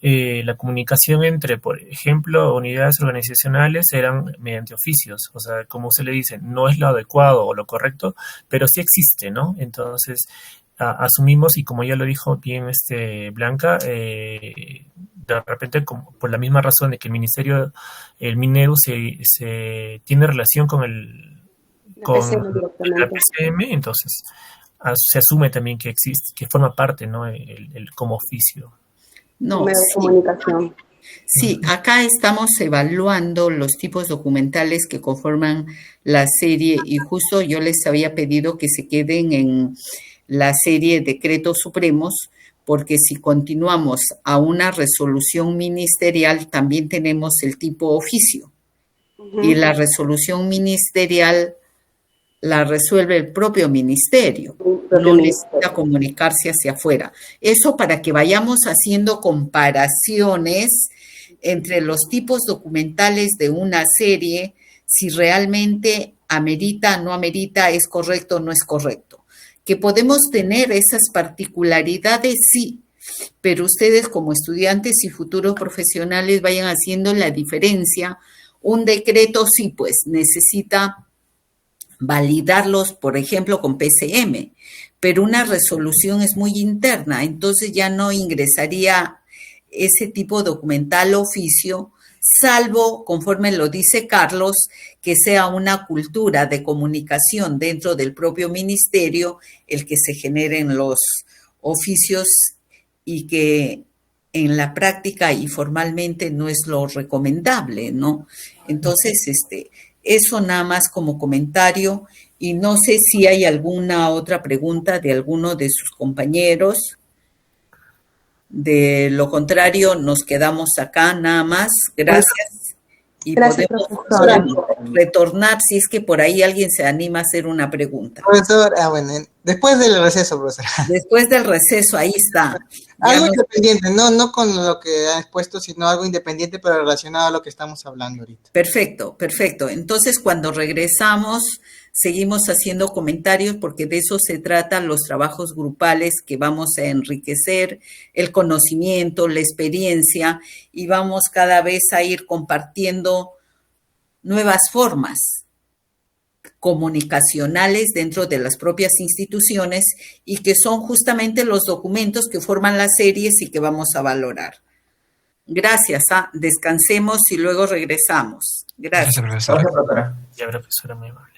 la comunicación entre, por ejemplo, unidades organizacionales eran mediante oficios, o sea, como usted le dice, no es lo adecuado o lo correcto, pero sí existe, ¿no? Entonces, asumimos, y como ya lo dijo bien Blanca, de repente, como, por la misma razón de que el ministerio, el Minedu se tiene relación con La con PCM la directamente. PCM, entonces se asume también que existe, que forma parte, ¿no? Como oficio. no, Medio de sí. comunicación. Sí, acá estamos evaluando los tipos documentales que conforman la serie y justo yo les había pedido que se queden en la serie Decretos Supremos, porque si continuamos a una resolución ministerial, también tenemos el tipo oficio. Y la resolución ministerial la resuelve el propio ministerio, Propio no necesita ministerio. comunicarse hacia afuera. Eso para que vayamos haciendo comparaciones entre los tipos documentales de una serie, si realmente amerita, no amerita, es correcto, no es correcto. Que podemos tener esas particularidades, sí, pero ustedes como estudiantes y futuros profesionales vayan haciendo la diferencia. Un decreto sí, pues necesita validarlos, por ejemplo, con PCM, pero una resolución es muy interna, entonces ya no ingresaría ese tipo documental oficio, salvo, conforme lo dice Carlos, que sea una cultura de comunicación dentro del propio ministerio el que se generen los oficios y que en la práctica y formalmente no es lo recomendable, ¿no? Entonces, eso nada más como comentario y no sé si hay alguna otra pregunta de alguno de sus compañeros. De lo contrario, nos quedamos acá nada más. Gracias. Y Gracias, podemos profesora. retornar si es que por ahí alguien se anima a hacer una pregunta. Profesor, bueno, después del receso, profesora. Después del receso, ahí está. Ya Algo nos... independiente, no con lo que han expuesto, sino algo independiente, pero relacionado a lo que estamos hablando ahorita. Perfecto, perfecto. Entonces, cuando regresamos, seguimos haciendo comentarios porque de eso se trata los trabajos grupales que vamos a enriquecer el conocimiento, la experiencia y vamos cada vez a ir compartiendo nuevas formas comunicacionales dentro de las propias instituciones y que son justamente los documentos que forman las series y que vamos a valorar. Gracias, descansemos y luego regresamos. Gracias. Gracias, profesora. Gracias, profesora. Ya, profesora, muy amable.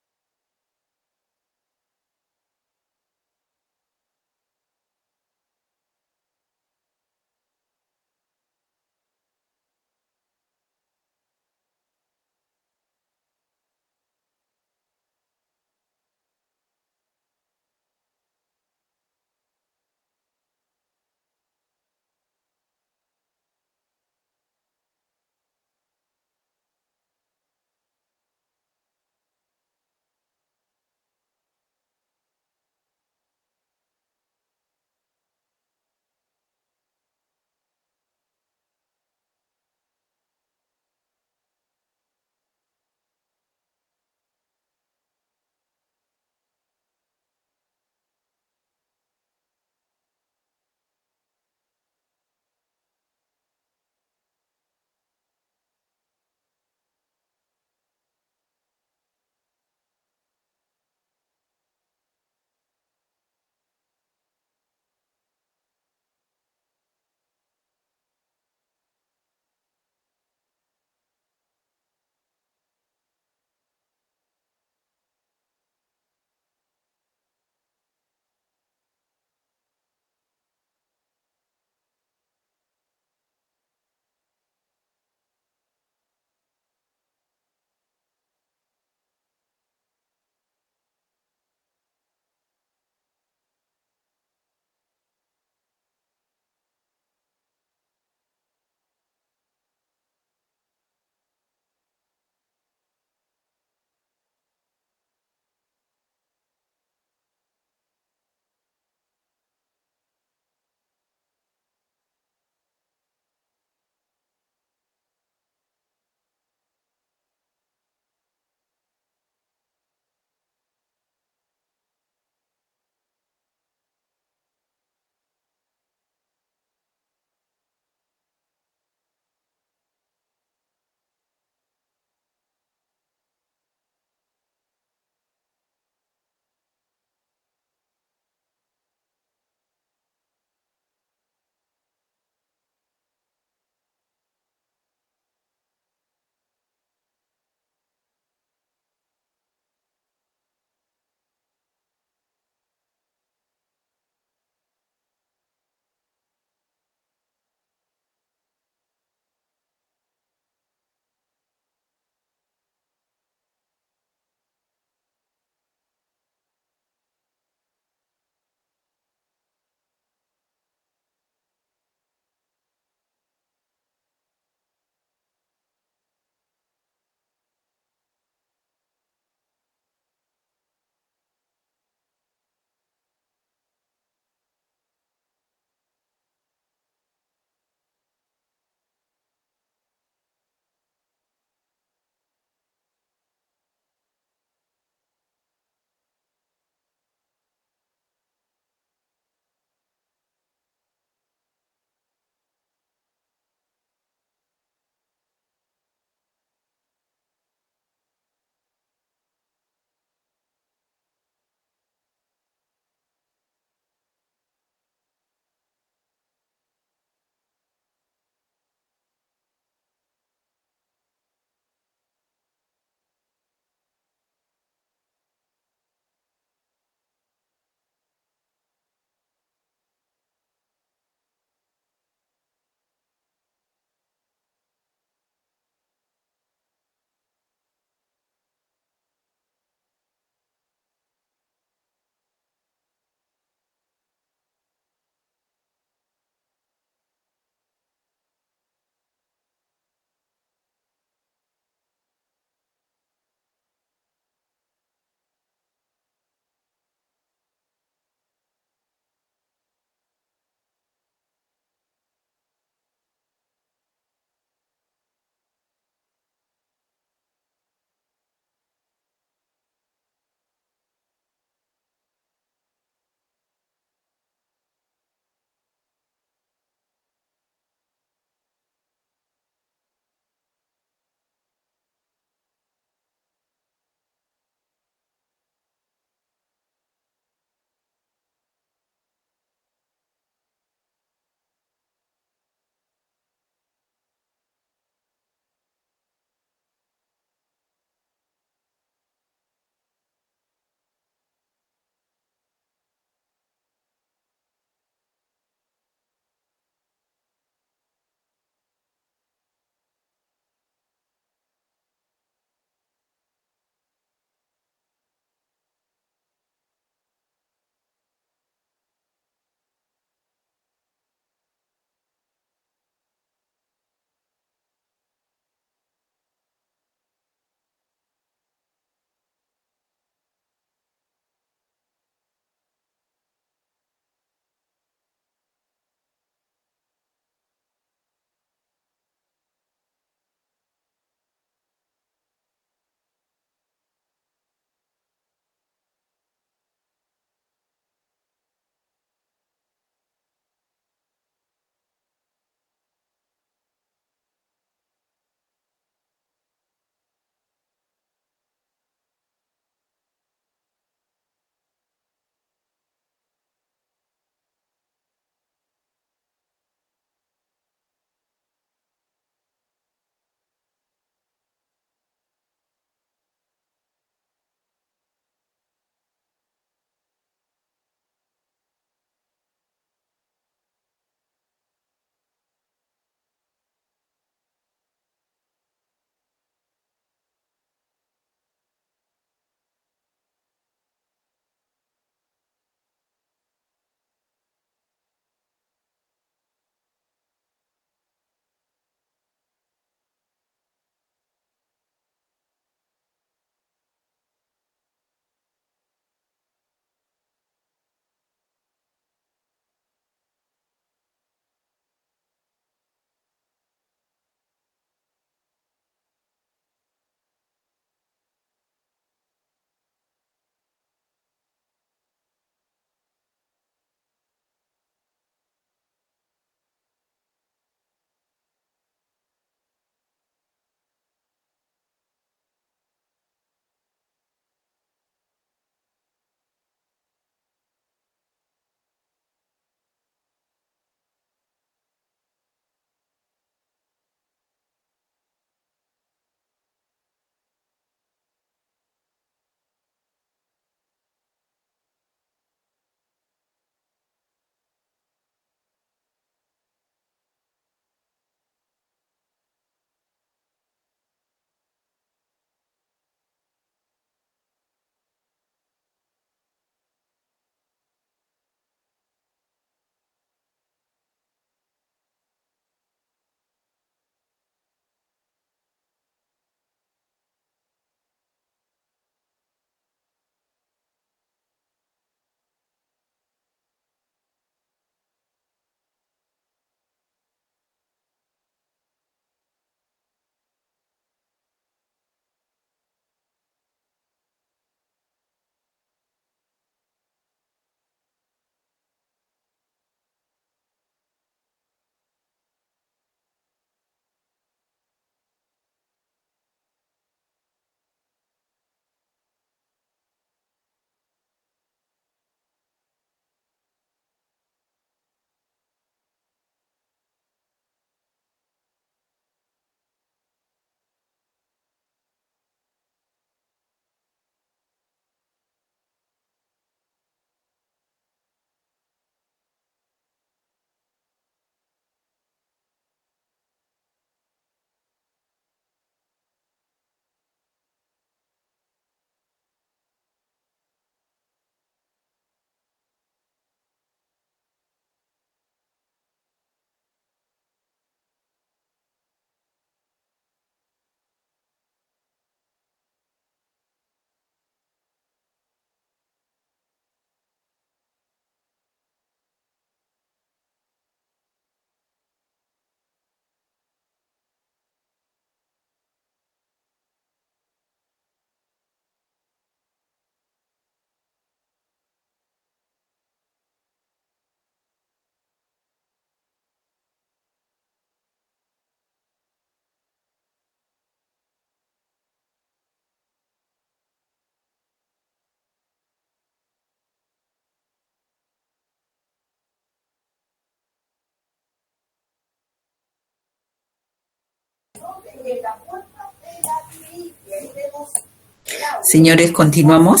Señores, continuamos.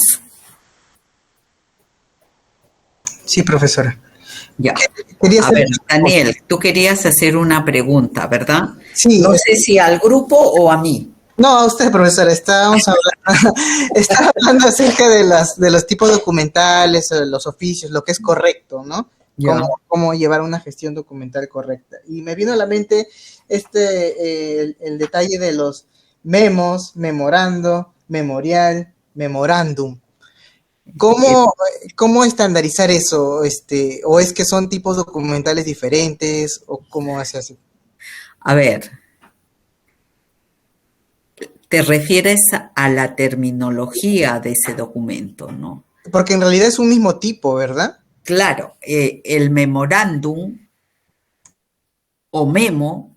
Sí, profesora. Ya. Quería A hacer- ver, Daniel, tú querías hacer una pregunta, ¿verdad? Sí. No sé si al grupo o a mí. No, a usted, profesora, estaba hablando acerca de los tipos documentales, o de los oficios, lo que es correcto, ¿no? Ya. Cómo llevar una gestión documental correcta. Y me vino a la mente el detalle de los memos, memorando, memorial, memorándum. ¿Cómo estandarizar eso? ¿O es que son tipos documentales diferentes? ¿O cómo se hace? A ver, te refieres a la terminología de ese documento, ¿no? Porque en realidad es un mismo tipo, ¿verdad? Claro, el memorándum o memo,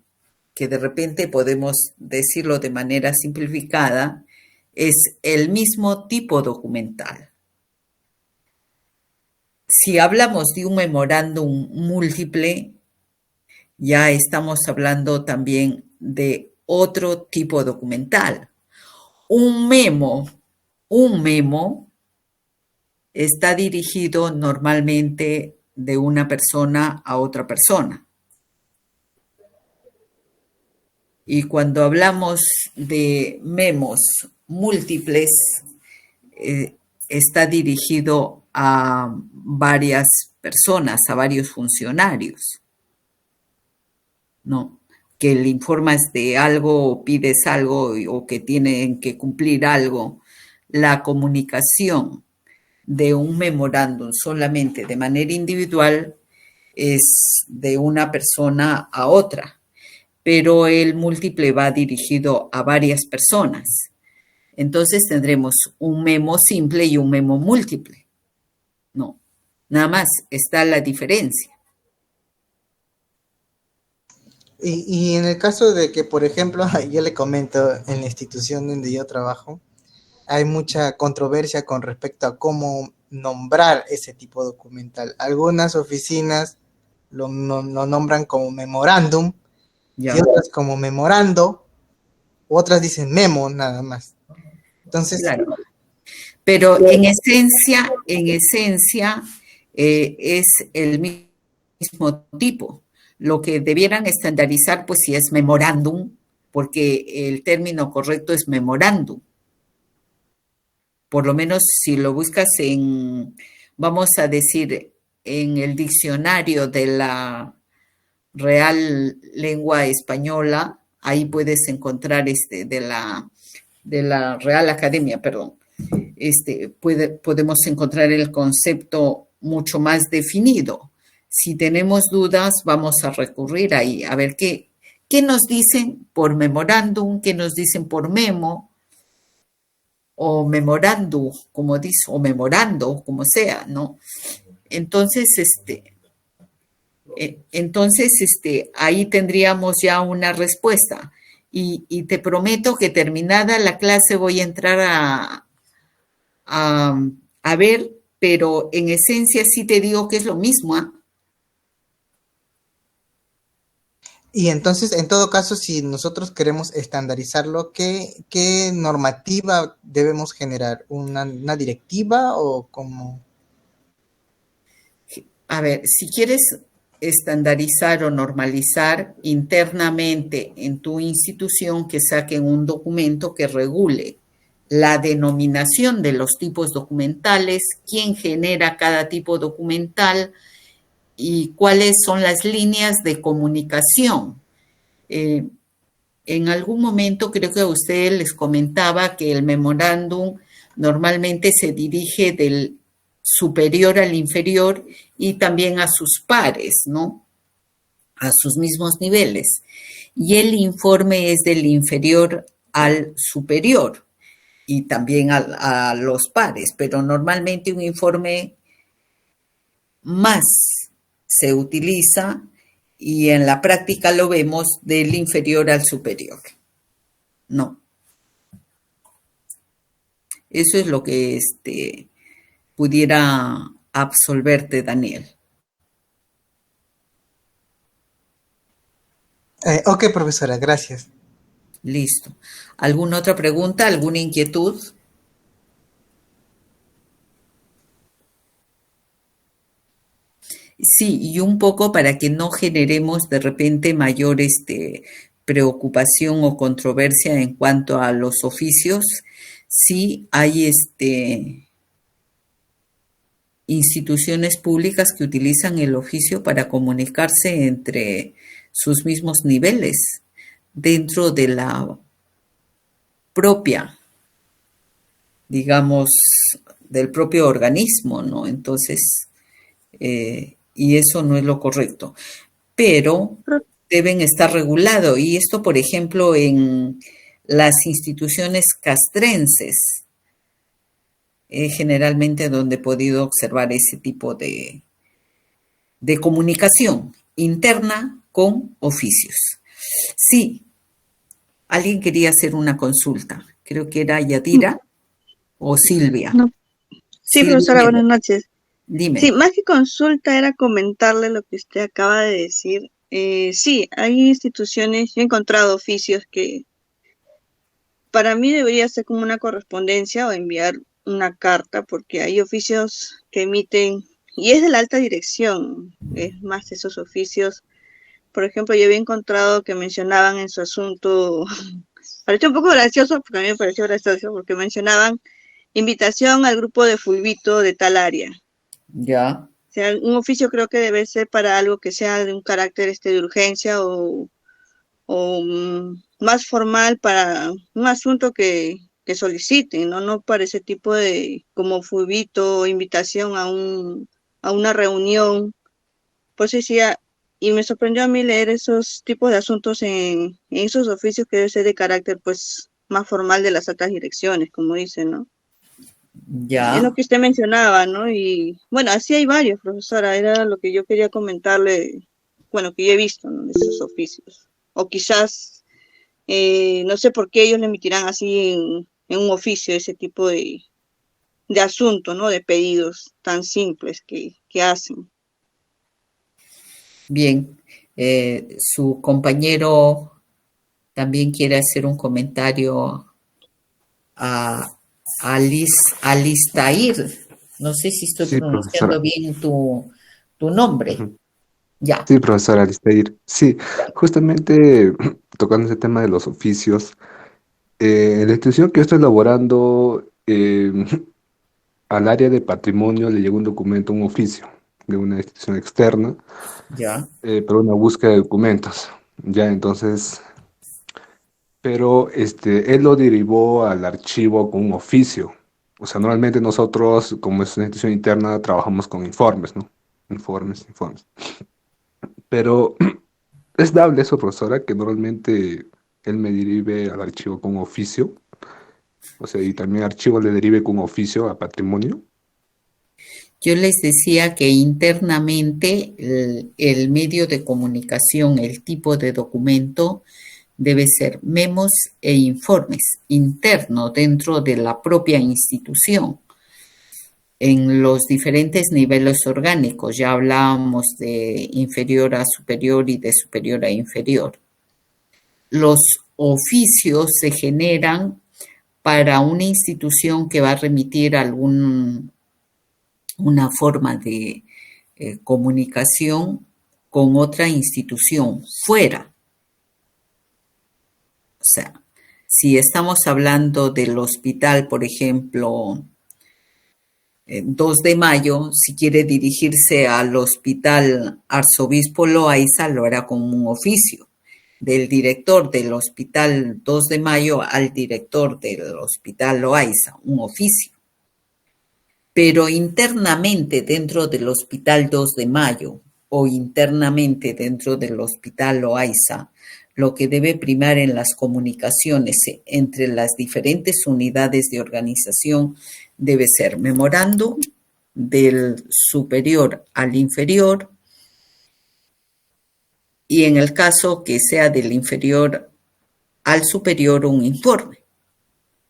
que de repente podemos decirlo de manera simplificada, es el mismo tipo documental. Si hablamos de un memorándum múltiple, ya estamos hablando también de otro tipo documental. Un memo está dirigido normalmente de una persona a otra persona. Y cuando hablamos de memos múltiples, está dirigido a varias personas, a varios funcionarios, ¿no? Que le informas de algo o pides algo o que tienen que cumplir algo. La comunicación de un memorándum solamente de manera individual es de una persona a otra, pero el múltiple va dirigido a varias personas. Entonces tendremos un memo simple y un memo múltiple. No, nada más está la diferencia. Y en el caso de que, por ejemplo, yo le comento, en la institución donde yo trabajo, hay mucha controversia con respecto a cómo nombrar ese tipo documental. Algunas oficinas lo nombran como memorándum, Ya. y otras como memorando, otras dicen memo nada más. Entonces, claro. Pero en esencia es el mismo tipo. Lo que debieran estandarizar, pues si es memorándum, porque el término correcto es memorándum. Por lo menos si lo buscas vamos a decir, en el diccionario de la Real Lengua Española, ahí puedes encontrar de la Real Academia, perdón. Podemos encontrar el concepto mucho más definido. Si tenemos dudas, vamos a recurrir ahí, a ver qué nos dicen por memorándum, qué nos dicen por memo, o memorando, como dice, o memorando, como sea, ¿no? Entonces, ahí tendríamos ya una respuesta. Y te prometo que terminada la clase voy a entrar a ver, pero en esencia sí te digo que es lo mismo, ¿ah? y entonces, en todo caso, si nosotros queremos estandarizarlo, ¿qué normativa debemos generar? ¿Una directiva o cómo? A ver, si quieres estandarizar o normalizar internamente en tu institución, que saquen un documento que regule la denominación de los tipos documentales, quién genera cada tipo documental y cuáles son las líneas de comunicación. En algún momento creo que a ustedes les comentaba que el memorándum normalmente se dirige del superior al inferior y también a sus pares, ¿no? A sus mismos niveles. Y el informe es del inferior al superior y también a los pares, pero normalmente un informe más se utiliza y en la práctica lo vemos del inferior al superior. No. Eso es lo que pudiera absolverte, Daniel. Ok, profesora, gracias. Listo. ¿Alguna otra pregunta? ¿Alguna inquietud? Sí, y un poco para que no generemos de repente mayor preocupación o controversia en cuanto a los oficios, sí hay instituciones públicas que utilizan el oficio para comunicarse entre sus mismos niveles dentro de la propia, digamos, del propio organismo, ¿no? Entonces, y eso no es lo correcto. Pero deben estar regulados. Y esto, por ejemplo, en las instituciones castrenses, generalmente donde he podido observar ese tipo de comunicación interna con oficios. Sí, alguien quería hacer una consulta. Creo que era Yadira o Silvia. No. Sí, Silvia, profesora, buenas noches. Dime. Sí, más que consulta era comentarle lo que usted acaba de decir. Sí, hay instituciones, yo he encontrado oficios que para mí debería ser como una correspondencia o enviar una carta, porque hay oficios que emiten, y es de la alta dirección, es más esos oficios. Por ejemplo, yo había encontrado que mencionaban en su asunto, pareció un poco gracioso, porque a mí me pareció gracioso, porque mencionaban invitación al grupo de fulbito de tal área. Ya. O sea, un oficio creo que debe ser para algo que sea de un carácter de urgencia o más formal para un asunto que soliciten, ¿no? No para ese tipo de como fulbito o invitación a una reunión. Pues decía, y me sorprendió a mí leer esos tipos de asuntos en esos oficios que debe ser de carácter pues más formal de las altas direcciones, como dicen, ¿no? Ya. Es lo que usted mencionaba, ¿no? Y bueno, así hay varios, profesora, era lo que yo quería comentarle, bueno, que yo he visto, ¿no? De esos oficios. O quizás, no sé por qué ellos le emitirán así en un oficio ese tipo de asunto, ¿no? De pedidos tan simples que hacen. Bien, su compañero también quiere hacer un comentario a Alistair. No sé si estoy pronunciando bien tu nombre. Ya. Sí, profesora Alistair. Sí, justamente tocando ese tema de los oficios, la institución que yo estoy elaborando, al área de patrimonio le llegó un documento, un oficio de una institución externa, Ya. para una búsqueda de documentos. Ya, entonces, pero él lo derivó al archivo con un oficio. O sea, normalmente nosotros, como es una institución interna, trabajamos con informes, ¿no? Informes. Pero es dable eso, profesora, que normalmente él me derive al archivo con oficio. O sea, y también archivo le derive con oficio a patrimonio. Yo les decía que internamente el medio de comunicación, el tipo de documento, debe ser memos e informes interno dentro de la propia institución. En los diferentes niveles orgánicos, ya hablábamos de inferior a superior y de superior a inferior. Los oficios se generan para una institución que va a remitir una forma de comunicación con otra institución fuera. O sea, si estamos hablando del hospital, por ejemplo, 2 de Mayo, si quiere dirigirse al Hospital Arzobispo Loaiza, lo hará con un oficio del director del Hospital 2 de Mayo al director del Hospital Loaiza, un oficio. Pero internamente dentro del Hospital 2 de Mayo o internamente dentro del Hospital Loaiza, lo que debe primar en las comunicaciones entre las diferentes unidades de organización debe ser memorándum del superior al inferior, y en el caso que sea del inferior al superior, un informe.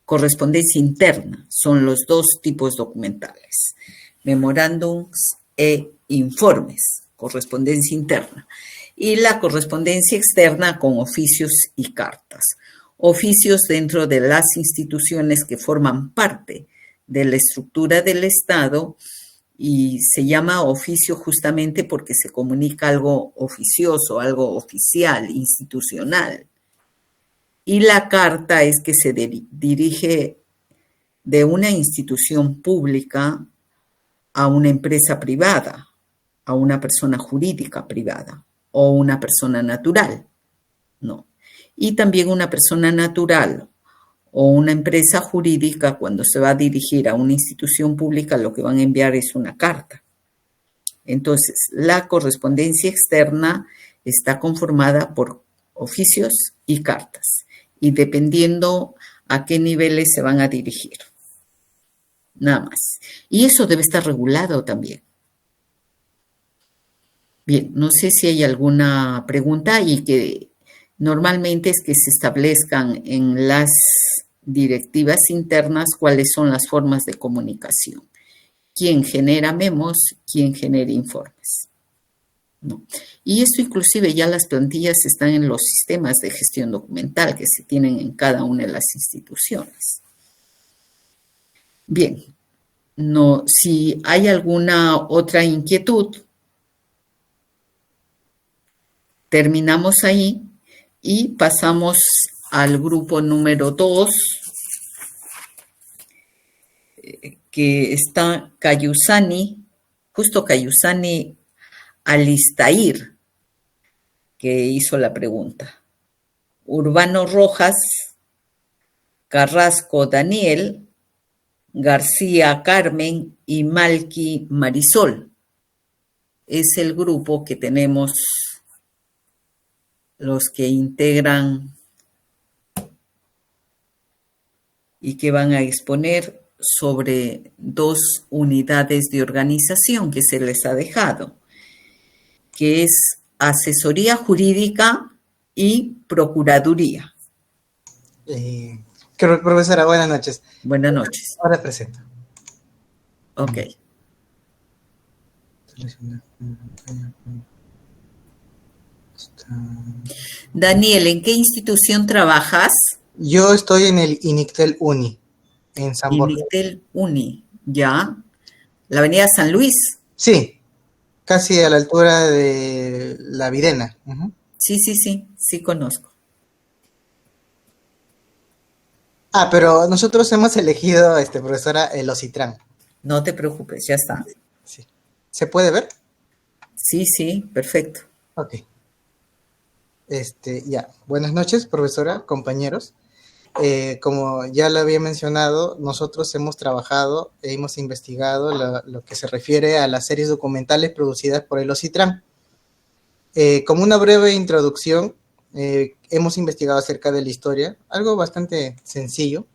Correspondencia interna son los 2 tipos documentales, memorándums e informes, correspondencia interna, y la correspondencia externa con oficios y cartas. oficios dentro de las instituciones que forman parte de la estructura del Estado, y se llama oficio justamente porque se comunica algo oficioso, algo oficial, institucional. Y la carta es que se dirige de una institución pública a una empresa privada, a una persona jurídica privada o una persona natural, ¿no? Y también una persona natural o una empresa jurídica, cuando se va a dirigir a una institución pública, lo que van a enviar es una carta. Entonces, la correspondencia externa está conformada por oficios y cartas, y dependiendo a qué niveles se van a dirigir. Nada más. Y eso debe estar regulado también. Bien, no sé si hay alguna pregunta, y que normalmente es que se establezcan en las directivas internas cuáles son las formas de comunicación. Quién genera memos, quién genera informes, ¿no? Y esto inclusive ya las plantillas están en los sistemas de gestión documental que se tienen en cada una de las instituciones. Bien, no, si hay alguna otra inquietud, terminamos ahí y pasamos al grupo número 2, que está Cayusani, justo Cayusani Alistair, que hizo la pregunta. Urbano Rojas, Carrasco Daniel, García Carmen y Malqui Marisol. Es el grupo que tenemos los que integran y que van a exponer sobre 2 unidades de organización que se les ha dejado, que es asesoría jurídica y procuraduría. Profesora, buenas noches. Buenas noches. Ahora presento. Ok. Daniel, ¿en qué institución trabajas? Yo estoy en el Inictel Uni, en San Borja. Inictel Uni, ya. ¿La avenida San Luis? Sí, casi a la altura de La Videna. Sí conozco. Pero nosotros hemos elegido, profesora, el Ocitran. No te preocupes, ya está. Sí. ¿Se puede ver? Sí, perfecto. Ok. Ya. Buenas noches, profesora, compañeros. Como ya lo había mencionado, nosotros hemos trabajado, hemos investigado lo que se refiere a las series documentales producidas por el Ocitran. Como una breve introducción, hemos investigado acerca de la historia, algo bastante sencillo.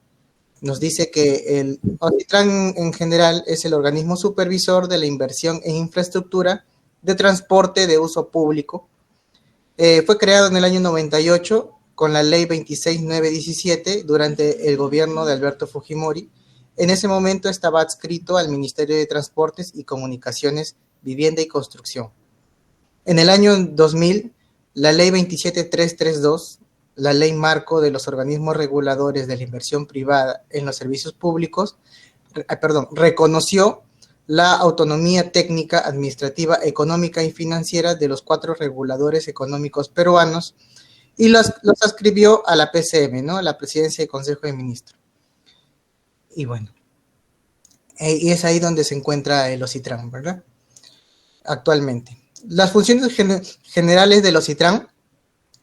Nos dice que el Ocitran en general es el organismo supervisor de la inversión en infraestructura de transporte de uso público. Fue creado en el año 98 con la ley 26917 durante el gobierno de Alberto Fujimori. En ese momento estaba adscrito al Ministerio de Transportes y Comunicaciones, Vivienda y Construcción. En el año 2000, la ley 27332, la ley marco de los organismos reguladores de la inversión privada en los servicios públicos, reconoció la autonomía técnica, administrativa, económica y financiera de los 4 reguladores económicos peruanos y los adscribió a la PCM, ¿no? A la Presidencia del Consejo de Ministros. Y bueno, y es ahí donde se encuentra el Ocitran, ¿verdad? Actualmente. Las funciones generales del Ocitran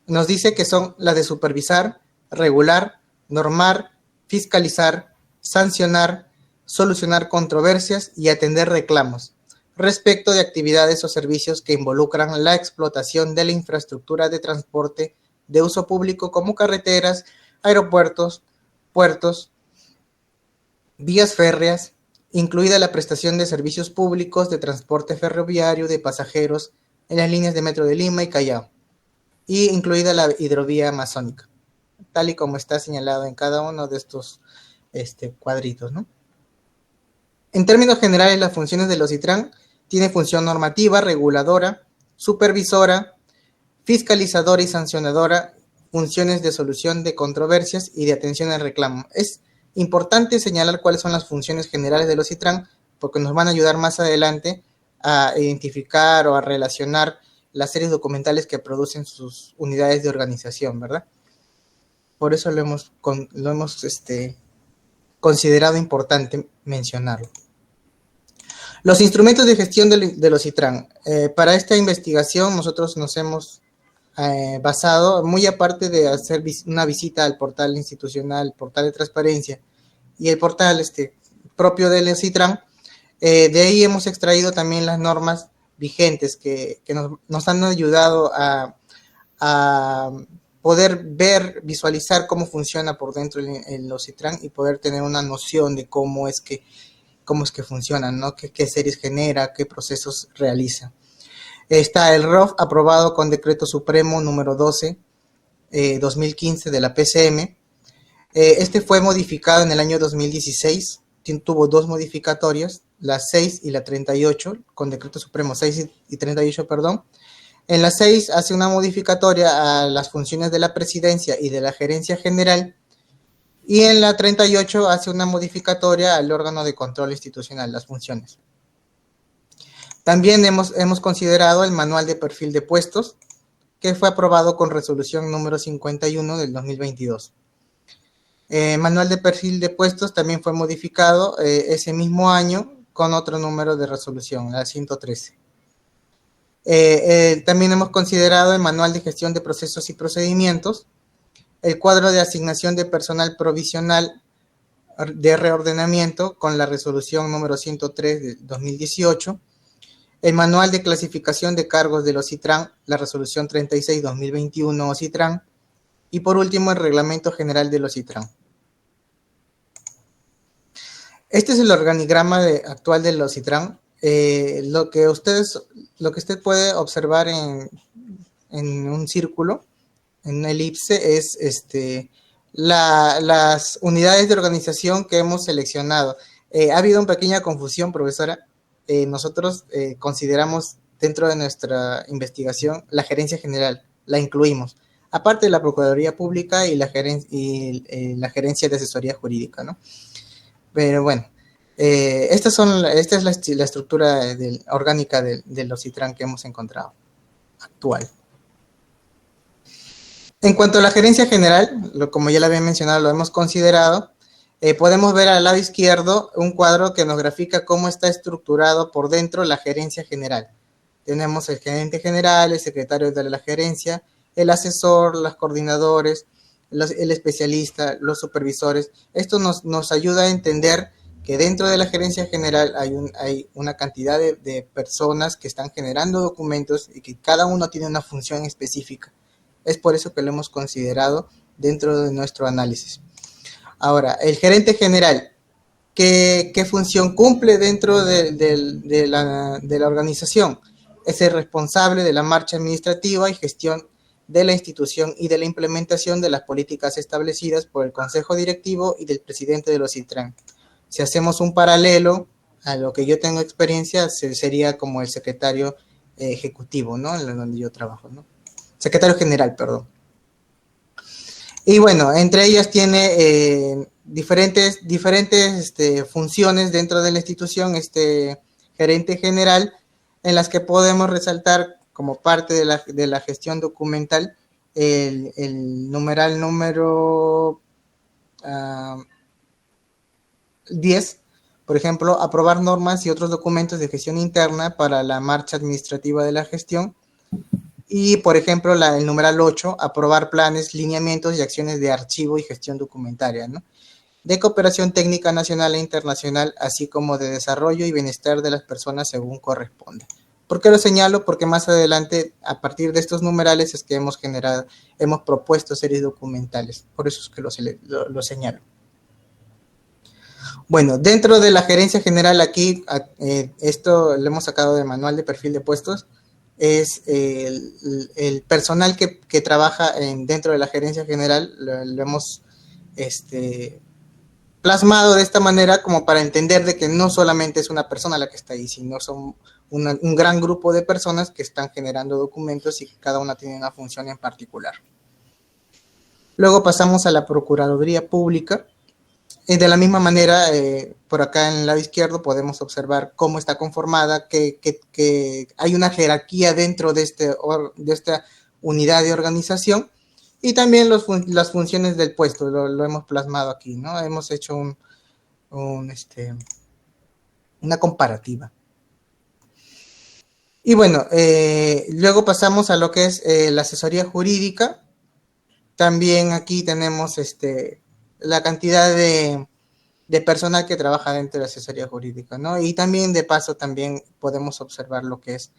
nos dice que son las de supervisar, regular, normar, fiscalizar, sancionar, solucionar controversias y atender reclamos respecto de actividades o servicios que involucran la explotación de la infraestructura de transporte de uso público como carreteras, aeropuertos, puertos, vías férreas, incluida la prestación de servicios públicos de transporte ferroviario de pasajeros en las líneas de metro de Lima y Callao, y incluida la hidrovía amazónica, tal y como está señalado en cada uno de estos cuadritos, ¿no? En términos generales, las funciones del Ocitran tienen función normativa, reguladora, supervisora, fiscalizadora y sancionadora, funciones de solución de controversias y de atención al reclamo. Es importante señalar cuáles son las funciones generales del OCITRAN, porque nos van a ayudar más adelante a identificar o a relacionar las series documentales que producen sus unidades de organización, ¿verdad? Por eso lo hemos considerado importante mencionarlo. Los instrumentos de gestión del OCITRAN. Para esta investigación nosotros nos hemos basado, muy aparte de hacer una visita al portal institucional, portal de transparencia y el portal propio del OCITRAN, de ahí hemos extraído también las normas vigentes que nos han ayudado a poder ver, visualizar cómo funciona por dentro el OCITRAN y poder tener una noción de cómo es que funcionan, ¿no? Qué series genera, qué procesos realiza. Está el ROF aprobado con Decreto Supremo número 12, 2015 de la PCM. Este fue modificado en el año 2016, tuvo 2 modificatorias, la 6 y la 38, con Decreto Supremo 6 y 38, perdón. En la 6 hace una modificatoria a las funciones de la Presidencia y de la Gerencia General, y en la 38 hace una modificatoria al órgano de control institucional, las funciones. También hemos considerado el Manual de Perfil de Puestos, que fue aprobado con resolución número 51 del 2022. Manual de Perfil de Puestos también fue modificado ese mismo año con otro número de resolución, la 113. También hemos considerado el Manual de Gestión de Procesos y Procedimientos, el cuadro de asignación de personal provisional de reordenamiento con la resolución número 103 de 2018, el Manual de Clasificación de Cargos del OCITRAN, la resolución 36-2021 OCITRAN, y por último el Reglamento General del OCITRAN. Este es el organigrama actual del OCITRAN. Lo que usted puede observar en un círculo, en una elipse, es las unidades de organización que hemos seleccionado. Ha habido una pequeña confusión, profesora. Nosotros consideramos dentro de nuestra investigación la gerencia general, la incluimos, aparte de la Procuraduría Pública y la gerencia de asesoría jurídica, ¿no? Pero bueno, esta es la estructura orgánica del OCITRAN que hemos encontrado actual. En cuanto a la gerencia general, como ya lo había mencionado, lo hemos considerado. Podemos ver al lado izquierdo un cuadro que nos grafica cómo está estructurado por dentro la gerencia general. Tenemos el gerente general, el secretario de la gerencia, el asesor, los coordinadores, el especialista, los supervisores. Esto nos ayuda a entender que dentro de la gerencia general hay una cantidad de personas que están generando documentos y que cada uno tiene una función específica. Es por eso que lo hemos considerado dentro de nuestro análisis. Ahora, el gerente general, ¿qué función cumple dentro de la organización? Es el responsable de la marcha administrativa y gestión de la institución y de la implementación de las políticas establecidas por el Consejo Directivo y del presidente de los OCITRAN. Si hacemos un paralelo a lo que yo tengo experiencia, sería como el secretario ejecutivo, ¿no? En donde yo trabajo, ¿no? Secretario general, perdón. Y bueno, entre ellas tiene diferentes funciones dentro de la institución, gerente general, en las que podemos resaltar como parte de la gestión documental el numeral número 10, por ejemplo, aprobar normas y otros documentos de gestión interna para la marcha administrativa de la gestión. Y, por ejemplo, el numeral 8, aprobar planes, lineamientos y acciones de archivo y gestión documentaria, ¿no? De cooperación técnica nacional e internacional, así como de desarrollo y bienestar de las personas según corresponde. ¿Por qué lo señalo? Porque más adelante, a partir de estos numerales, es que hemos propuesto series documentales. Por eso es que lo señalo. Bueno, dentro de la gerencia general aquí, esto lo hemos sacado del Manual de Perfil de Puestos, es el personal que trabaja dentro de la gerencia general, lo hemos plasmado de esta manera como para entender de que no solamente es una persona la que está ahí, sino son un gran grupo de personas que están generando documentos y que cada una tiene una función en particular. Luego pasamos a la Procuraduría Pública. De la misma manera, por acá en el lado izquierdo podemos observar cómo está conformada, que hay una jerarquía dentro de esta unidad de organización, y también las funciones del puesto, lo hemos plasmado aquí, ¿no? Hemos hecho una comparativa. Y bueno, luego pasamos a lo que es la asesoría jurídica. También aquí tenemos la cantidad de personal que trabaja dentro de la asesoría jurídica, ¿no? Y también, de paso, también podemos observar lo que es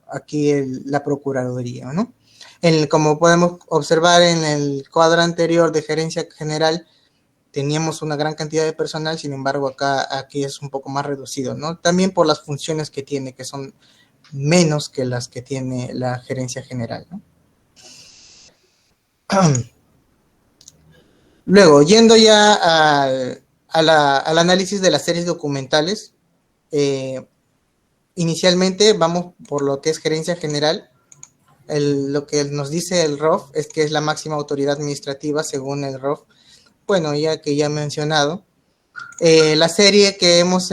aquí la Procuraduría, ¿no? Como podemos observar en el cuadro anterior de gerencia general, teníamos una gran cantidad de personal, sin embargo, aquí es un poco más reducido, ¿no? También por las funciones que tiene, que son menos que las que tiene la gerencia general, ¿no? Luego, yendo ya al análisis de las series documentales, inicialmente vamos por lo que es gerencia general. Lo que nos dice el ROF es que es la máxima autoridad administrativa según el ROF. Bueno, ya que ya he mencionado, la serie que hemos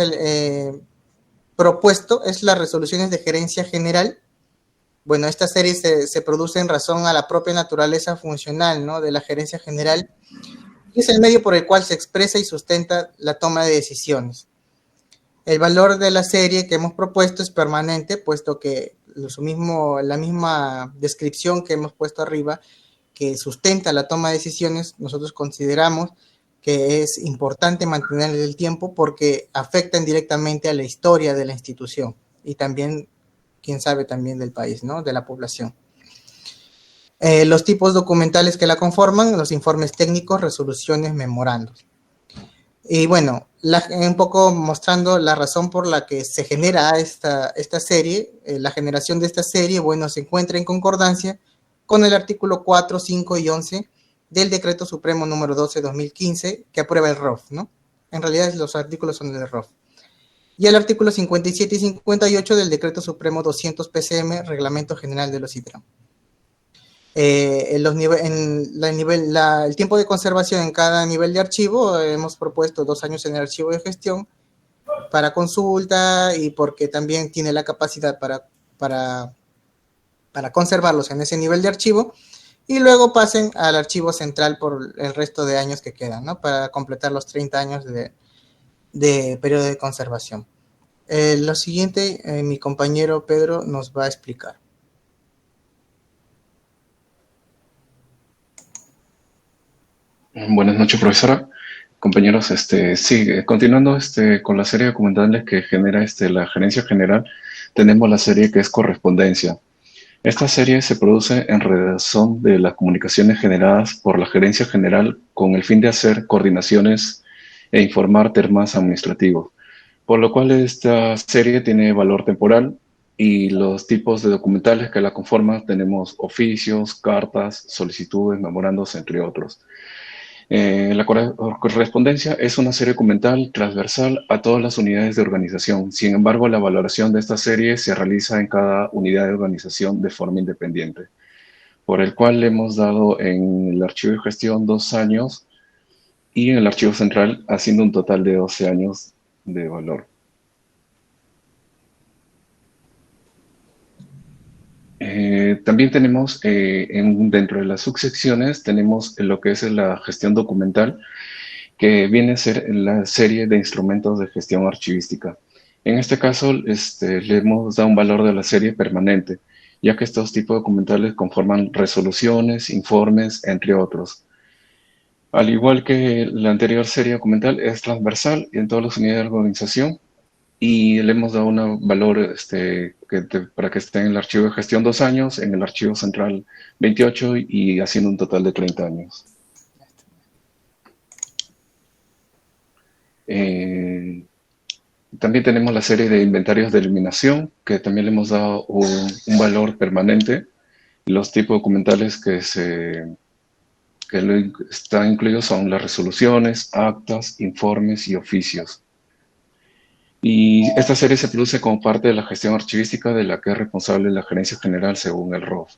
propuesto es las resoluciones de gerencia general. Bueno, esta serie se produce en razón a la propia naturaleza funcional, ¿no?, de la gerencia general, y es el medio por el cual se expresa y sustenta la toma de decisiones. El valor de la serie que hemos propuesto es permanente, puesto que la misma descripción que hemos puesto arriba, que sustenta la toma de decisiones, nosotros consideramos que es importante mantener en el tiempo porque afectan directamente a la historia de la institución y también, quién sabe, también del país, ¿no?, de la población. Los tipos documentales que la conforman: los informes técnicos, resoluciones, memorandos. Y bueno, un poco mostrando la razón por la que se genera esta serie, la generación de esta serie, bueno, se encuentra en concordancia con el artículo 4, 5 y 11 del Decreto Supremo número 12/2015 que aprueba el ROF, ¿no? En realidad los artículos son del ROF. Y el artículo 57 y 58 del Decreto Supremo 200 PCM, Reglamento General de los ITRAM. El tiempo de conservación en cada nivel de archivo, hemos propuesto 2 años en el archivo de gestión para consulta y porque también tiene la capacidad para conservarlos en ese nivel de archivo, y luego pasen al archivo central por el resto de años que quedan, ¿no?, para completar los 30 años de periodo de conservación. Lo siguiente, mi compañero Pedro nos va a explicar. Buenas noches, profesora. Compañeros, sí, continuando con la serie de documentales que genera la gerencia general, tenemos la serie que es correspondencia. Esta serie se produce en razón de las comunicaciones generadas por la gerencia general con el fin de hacer coordinaciones e informar temas administrativos, por lo cual esta serie tiene valor temporal y los tipos de documentales que la conforman tenemos oficios, cartas, solicitudes, memorandos, entre otros. La correspondencia es una serie documental transversal a todas las unidades de organización. Sin embargo, la valoración de esta serie se realiza en cada unidad de organización de forma independiente, por el cual le hemos dado en el archivo de gestión 2 años y en el archivo central haciendo un total de 12 años de valor. También tenemos dentro de las subsecciones tenemos lo que es la gestión documental, que viene a ser la serie de instrumentos de gestión archivística. En este caso le hemos dado un valor de la serie permanente, ya que estos tipos documentales conforman resoluciones, informes, entre otros. Al igual que la anterior serie documental, es transversal en todas las unidades de organización, y le hemos dado un valor para que esté en el archivo de gestión 2 años, en el archivo central 28 y haciendo un total de 30 años. También tenemos la serie de inventarios de eliminación, que también le hemos dado un valor permanente. Los tipos documentales que están incluidos son las resoluciones, actas, informes y oficios. Y esta serie se produce como parte de la gestión archivística de la que es responsable la gerencia general según el ROF.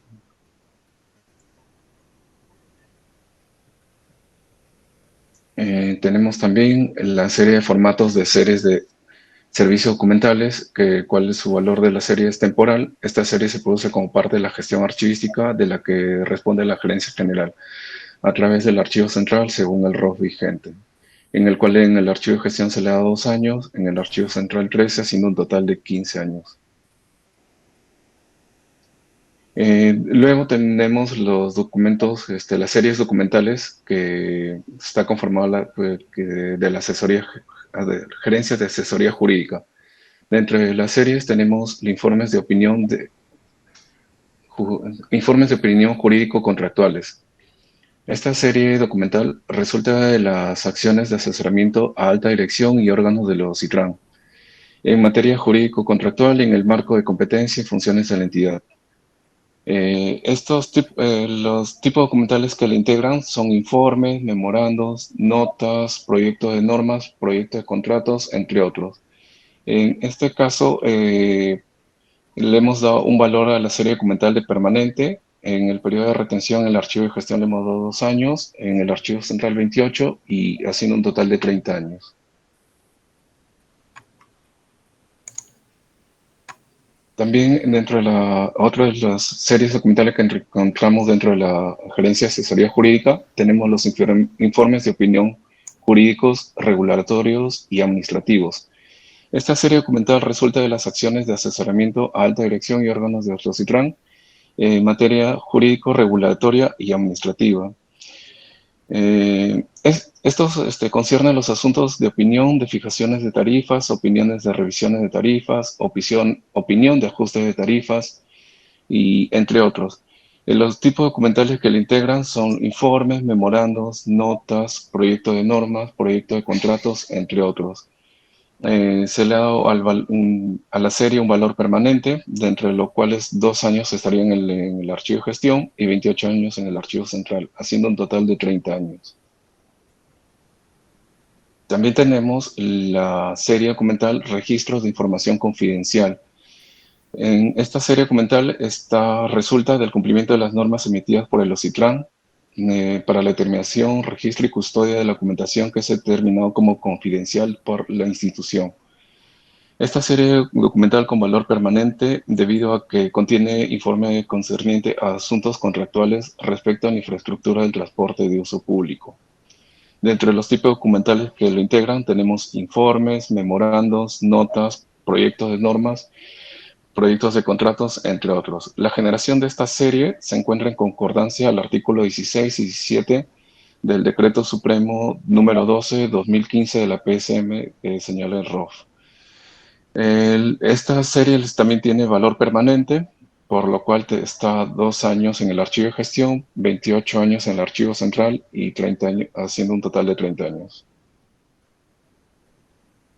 tenemos también la serie de formatos de series de servicios documentales, cuál es su valor de la serie es temporal. Esta serie se produce como parte de la gestión archivística de la que responde la Gerencia General a través del archivo central según el ROF vigente, en el cual en el archivo de gestión se le da 2 años, en el archivo central 13, haciendo un total de 15 años. Luego tenemos los documentos, las series documentales que está conformada de la asesoría, de gerencias de asesoría jurídica. Dentro de las series tenemos informes de opinión jurídico contractuales. Esta serie documental resulta de las acciones de asesoramiento a alta dirección y órganos de los CITRAN en materia jurídico-contractual en el marco de competencia y funciones de la entidad. Los tipos documentales que le integran son informes, memorandos, notas, proyectos de normas, proyectos de contratos, entre otros. En este caso, le hemos dado un valor a la serie documental de permanente. En el periodo de retención, en el archivo de gestión le hemos dado 2 años, en el archivo central 28 y haciendo un total de 30 años. También dentro de otra de las series documentales que encontramos dentro de la Gerencia de Asesoría Jurídica, tenemos los informes de opinión jurídicos, regulatorios y administrativos. Esta serie documental resulta de las acciones de asesoramiento a alta dirección y órganos de los CITRAN en materia jurídico, regulatoria y administrativa. Estos conciernen los asuntos de opinión, de fijaciones de tarifas, opiniones de revisiones de tarifas, opinión de ajuste de tarifas, y entre otros. Los tipos documentales que le integran son informes, memorandos, notas, proyectos de normas, proyectos de contratos, entre otros. Se le ha dado a la serie un valor permanente, dentro de los cuales 2 años estarían en el archivo de gestión y 28 años en el archivo central, haciendo un total de 30 años. También tenemos la serie documental Registros de Información Confidencial. En esta serie documental resulta del cumplimiento de las normas emitidas por el OCITRAN para la determinación, registro y custodia de la documentación que es determinado como confidencial por la institución. Esta serie documental con valor permanente debido a que contiene informe concerniente a asuntos contractuales respecto a la infraestructura del transporte de uso público. Dentro de los tipos documentales que lo integran tenemos informes, memorandos, notas, proyectos de normas, proyectos de contratos, entre otros. La generación de esta serie se encuentra en concordancia al artículo 16 y 17 del Decreto Supremo número 12/2015 de la PSM que señala el ROF. Esta serie también tiene valor permanente, por lo cual está 2 años en el archivo de gestión, 28 años en el archivo central y 30 años, haciendo un total de 30 años.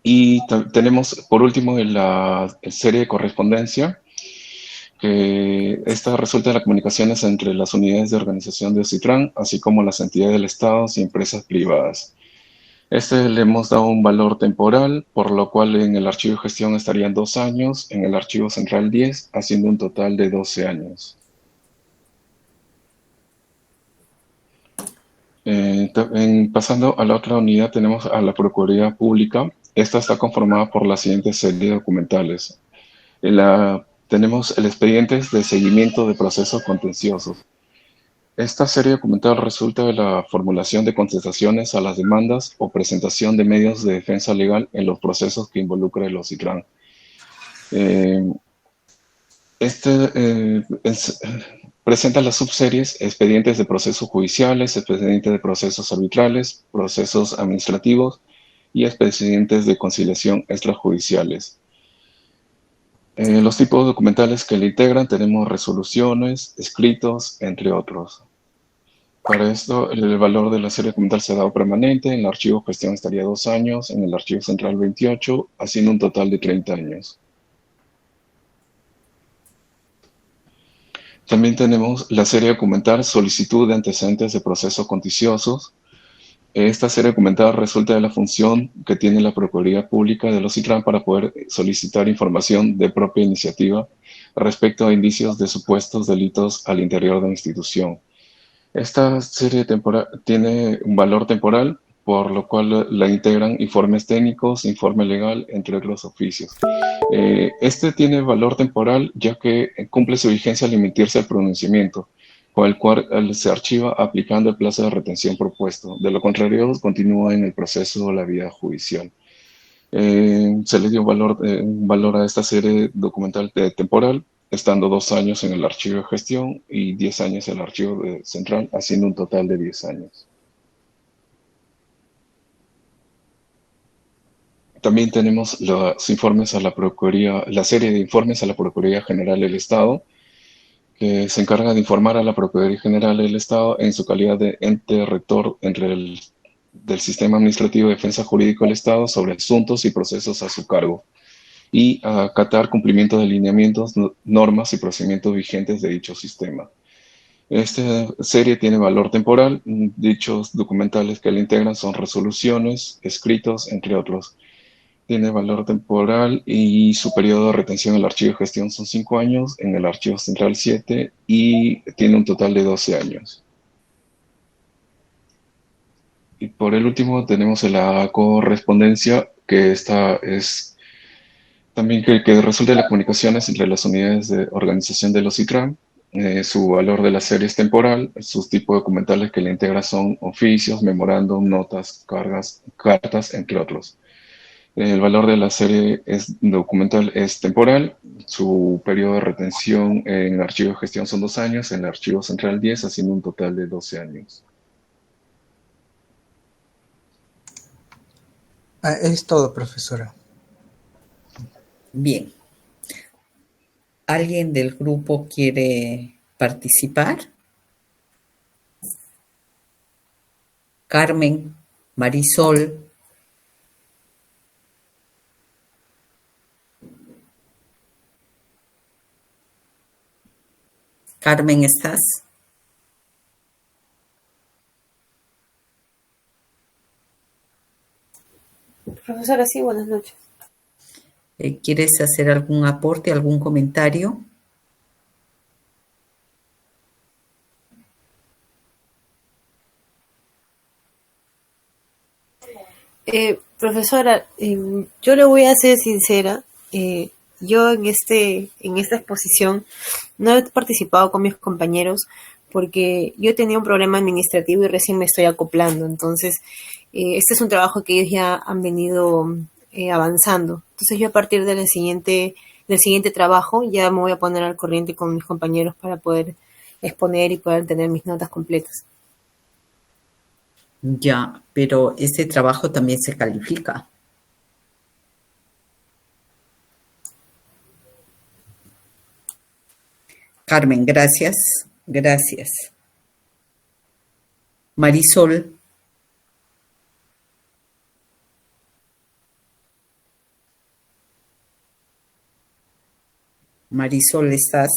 Y tenemos, por último, la serie de correspondencia, que esta resulta de las comunicaciones entre las unidades de organización de OCITRAN, así como las entidades del Estado y empresas privadas. Le hemos dado un valor temporal, por lo cual en el archivo de gestión estarían 2 años, en el archivo central 10, haciendo un total de 12 años. Pasando a la otra unidad, tenemos a la Procuraduría Pública. Esta está conformada por la siguiente serie documentales. Tenemos el expediente de seguimiento de procesos contenciosos. Esta serie documental resulta de la formulación de contestaciones a las demandas o presentación de medios de defensa legal en los procesos que involucra el OCITRAN. Presenta las subseries expedientes de procesos judiciales, expedientes de procesos arbitrales, procesos administrativos y expedientes de conciliación extrajudiciales. Los tipos documentales que le integran tenemos resoluciones, escritos, entre otros. Para esto, el valor de la serie documental se ha dado permanente, en el archivo gestión estaría 2 años, en el archivo central 28, haciendo un total de 30 años. También tenemos la serie documental solicitud de antecedentes de procesos contenciosos. Esta serie documental resulta de la función que tiene la Procuraduría Pública de los OCITRAN para poder solicitar información de propia iniciativa respecto a indicios de supuestos delitos al interior de la institución. Esta serie tiene un valor temporal, por lo cual la integran informes técnicos, informe legal, entre otros oficios. Este tiene valor temporal ya que cumple su vigencia al emitirse el pronunciamiento, con el cual se archiva aplicando el plazo de retención propuesto. De lo contrario, continúa en el proceso la vía judicial. Se le dio un valor a esta serie documental temporal, estando 2 años en el archivo de gestión y 10 años en el archivo central, haciendo un total de 10 años. También tenemos los informes a la Procuraduría, la serie de informes a la Procuraduría General del Estado, que se encarga de informar a la Procuraduría General del Estado en su calidad de ente rector del Sistema Administrativo de Defensa Jurídica del Estado sobre asuntos y procesos a su cargo, y acatar cumplimiento de lineamientos, normas y procedimientos vigentes de dicho sistema. Esta serie tiene valor temporal. Dichos documentales que la integran son resoluciones, escritos, entre otros. Tiene valor temporal y su periodo de retención en el archivo de gestión son 5 años, en el archivo central 7 y tiene un total de 12 años. Y por el último tenemos la correspondencia, que esta es también que resuelve las comunicaciones entre las unidades de organización de los ITRAM. Su valor de la serie es temporal. Sus tipos documentales que la integra son oficios, memorándum, notas, cartas, entre otros. El valor de la serie documental es temporal. Su periodo de retención en el archivo de gestión son 2 años, en el archivo central 10, haciendo un total de 12 años. Es todo, profesora. Bien. ¿Alguien del grupo quiere participar? Carmen, Marisol. Carmen, ¿estás? Profesora, sí, buenas noches. ¿Quieres hacer algún aporte, algún comentario? Profesora, yo le voy a ser sincera. Yo en esta exposición no he participado con mis compañeros porque yo tenía un problema administrativo y recién me estoy acoplando. Entonces, este es un trabajo que ellos ya han venido avanzando. Entonces, yo a partir del siguiente trabajo ya me voy a poner al corriente con mis compañeros para poder exponer y poder tener mis notas completas. Ya, pero ese trabajo también se califica. Carmen, gracias. Gracias. Marisol. Marisol, ¿estás?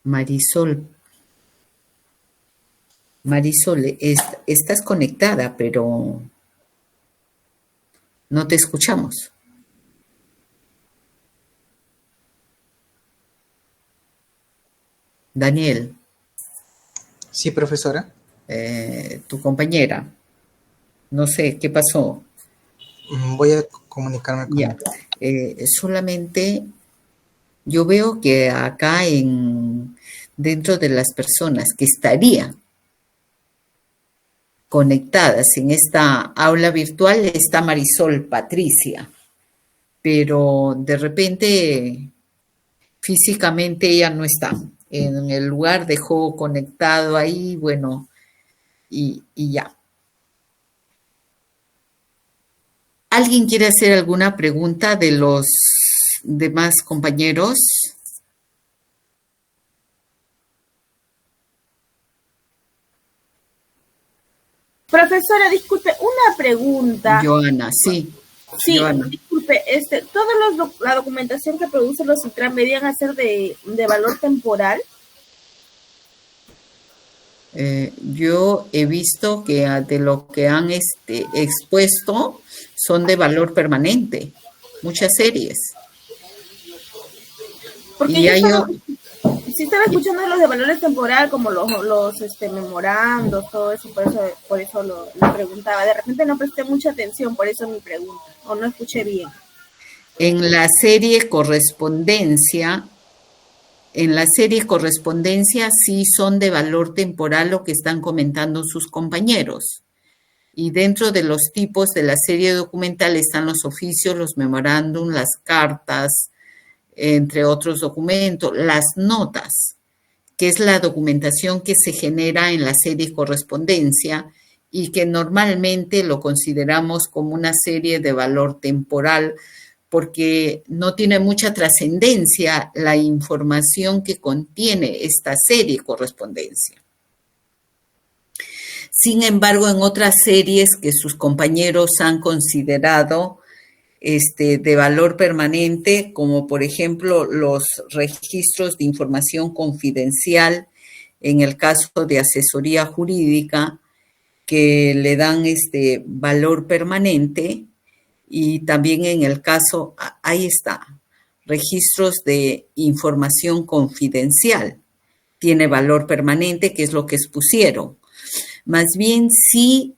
Marisol, estás conectada, pero no te escuchamos. Daniel. Sí, profesora. Tu compañera. No sé, ¿qué pasó? Voy a comunicarme con ella. Solamente yo veo que acá dentro de las personas que estarían conectadas en esta aula virtual está Marisol Patricia, pero de repente físicamente ella no está. En el lugar dejó conectado ahí, bueno, y ya. ¿Alguien quiere hacer alguna pregunta de los demás compañeros? Profesora, disculpe, una pregunta. Joana, sí. Sí, Joana. disculpe, ¿toda la documentación que producen los ITRAM deberían ser de valor temporal? Yo he visto que de lo que han expuesto son de valor permanente. muchas series. Porque Y yo hay sí estaba escuchando los de valores temporal, como los memorandos, todo eso, por eso lo preguntaba. De repente no presté mucha atención, por eso mi pregunta, o no escuché bien. En la serie correspondencia sí son de valor temporal lo que están comentando sus compañeros. Y dentro de los tipos de la serie documental están los oficios, los memorándum, las cartas, entre otros documentos, las notas, que es la documentación que se genera en la serie correspondencia y que normalmente lo consideramos como una serie de valor temporal porque no tiene mucha trascendencia la información que contiene esta serie correspondencia. Sin embargo, en otras series que sus compañeros han considerado de valor permanente, como por ejemplo los registros de información confidencial en el caso de asesoría jurídica, que le dan valor permanente, y también en el caso, ahí está, registros de información confidencial, tiene valor permanente, que es lo que expusieron. Más bien sí,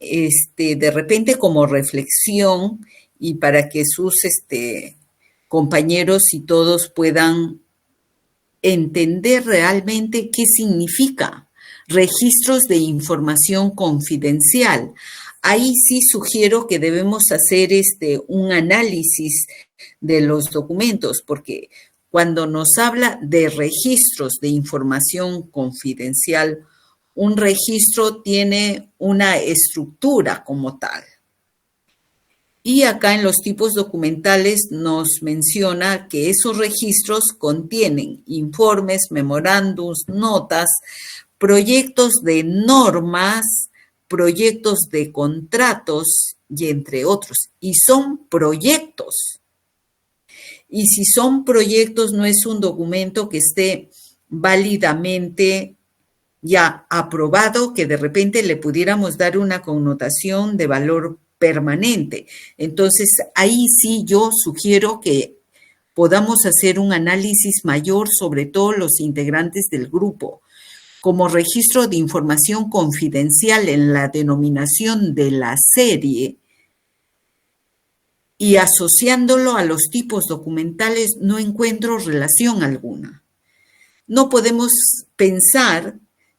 de repente como reflexión y para que sus compañeros y todos puedan entender realmente qué significa registros de información confidencial. Ahí sí sugiero que debemos hacer un análisis de los documentos, porque cuando nos habla de registros de información confidencial, un registro tiene una estructura como tal. Y acá en los tipos documentales nos menciona que esos registros contienen informes, memorándums, notas, proyectos de normas, proyectos de contratos y entre otros. Y son proyectos. Y si son proyectos, no es un documento que esté válidamente ya aprobado, que de repente le pudiéramos dar una connotación de valor permanente. Entonces, ahí sí yo sugiero que podamos hacer un análisis mayor sobre todos los integrantes del grupo, como registro de información confidencial en la denominación de la serie y asociándolo a los tipos documentales no encuentro relación alguna. No podemos pensar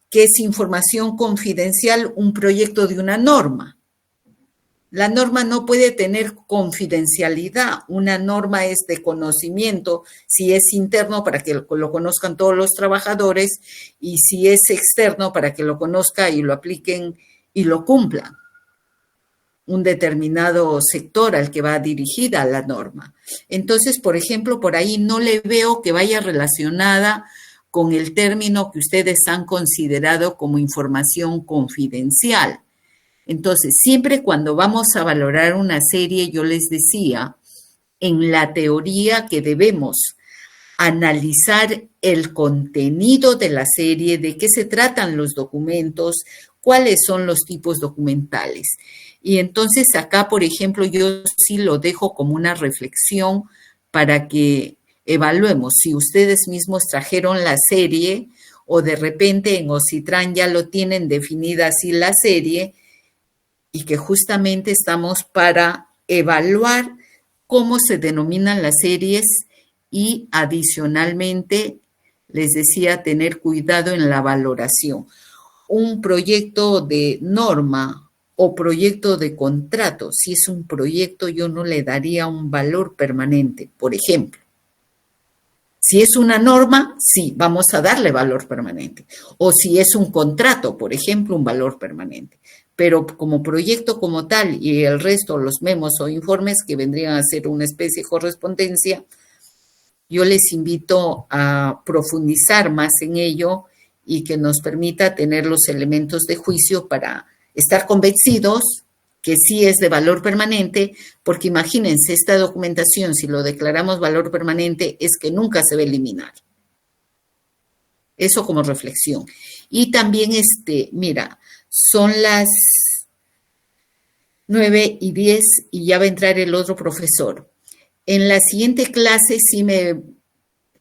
que es información confidencial un proyecto de una norma. La norma no puede tener confidencialidad. Una norma es de conocimiento, si es interno para que lo conozcan todos los trabajadores y si es externo para que lo conozca y lo apliquen y lo cumplan un determinado sector al que va dirigida la norma. Entonces, por ejemplo, por ahí no le veo que vaya relacionada con el término que ustedes han considerado como información confidencial. Entonces, siempre cuando vamos a valorar una serie, yo les decía, en la teoría que debemos analizar el contenido de la serie, de qué se tratan los documentos, cuáles son los tipos documentales. Y entonces acá, por ejemplo, yo sí lo dejo como una reflexión para que evaluemos si ustedes mismos trajeron la serie o de repente en Ocitran ya lo tienen definida así la serie y que justamente estamos para evaluar cómo se denominan las series y adicionalmente, les decía, tener cuidado en la valoración. Un proyecto de norma o proyecto de contrato, si es un proyecto yo no le daría un valor permanente, por ejemplo. Si es una norma, sí, vamos a darle valor permanente. O si es un contrato, por ejemplo, un valor permanente. Pero como proyecto como tal y el resto, los memos o informes que vendrían a ser una especie de correspondencia, yo les invito a profundizar más en ello y que nos permita tener los elementos de juicio para estar convencidos que sí es de valor permanente, porque imagínense, esta documentación, si lo declaramos valor permanente, es que nunca se va a eliminar. Eso como reflexión. Y también, mira, son las 9:10 y ya va a entrar el otro profesor. En la siguiente clase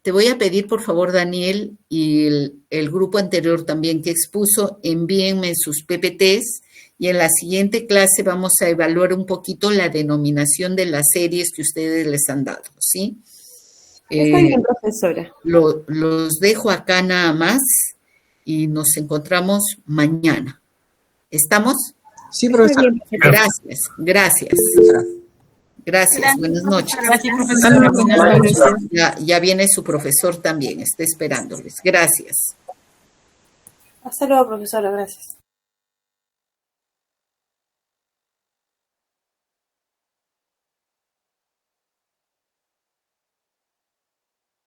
te voy a pedir, por favor, Daniel, y el grupo anterior también que expuso, envíenme sus PPTs, y en la siguiente clase vamos a evaluar un poquito la denominación de las series que ustedes les han dado, ¿sí? Está bien, profesora. Los dejo acá nada más y nos encontramos mañana. ¿Estamos? Sí, profesora. Gracias, gracias. Gracias, buenas noches. Gracias, profesora. Buenas noches. Ya viene su profesor también, está esperándoles. Gracias. Hasta luego, profesora, gracias.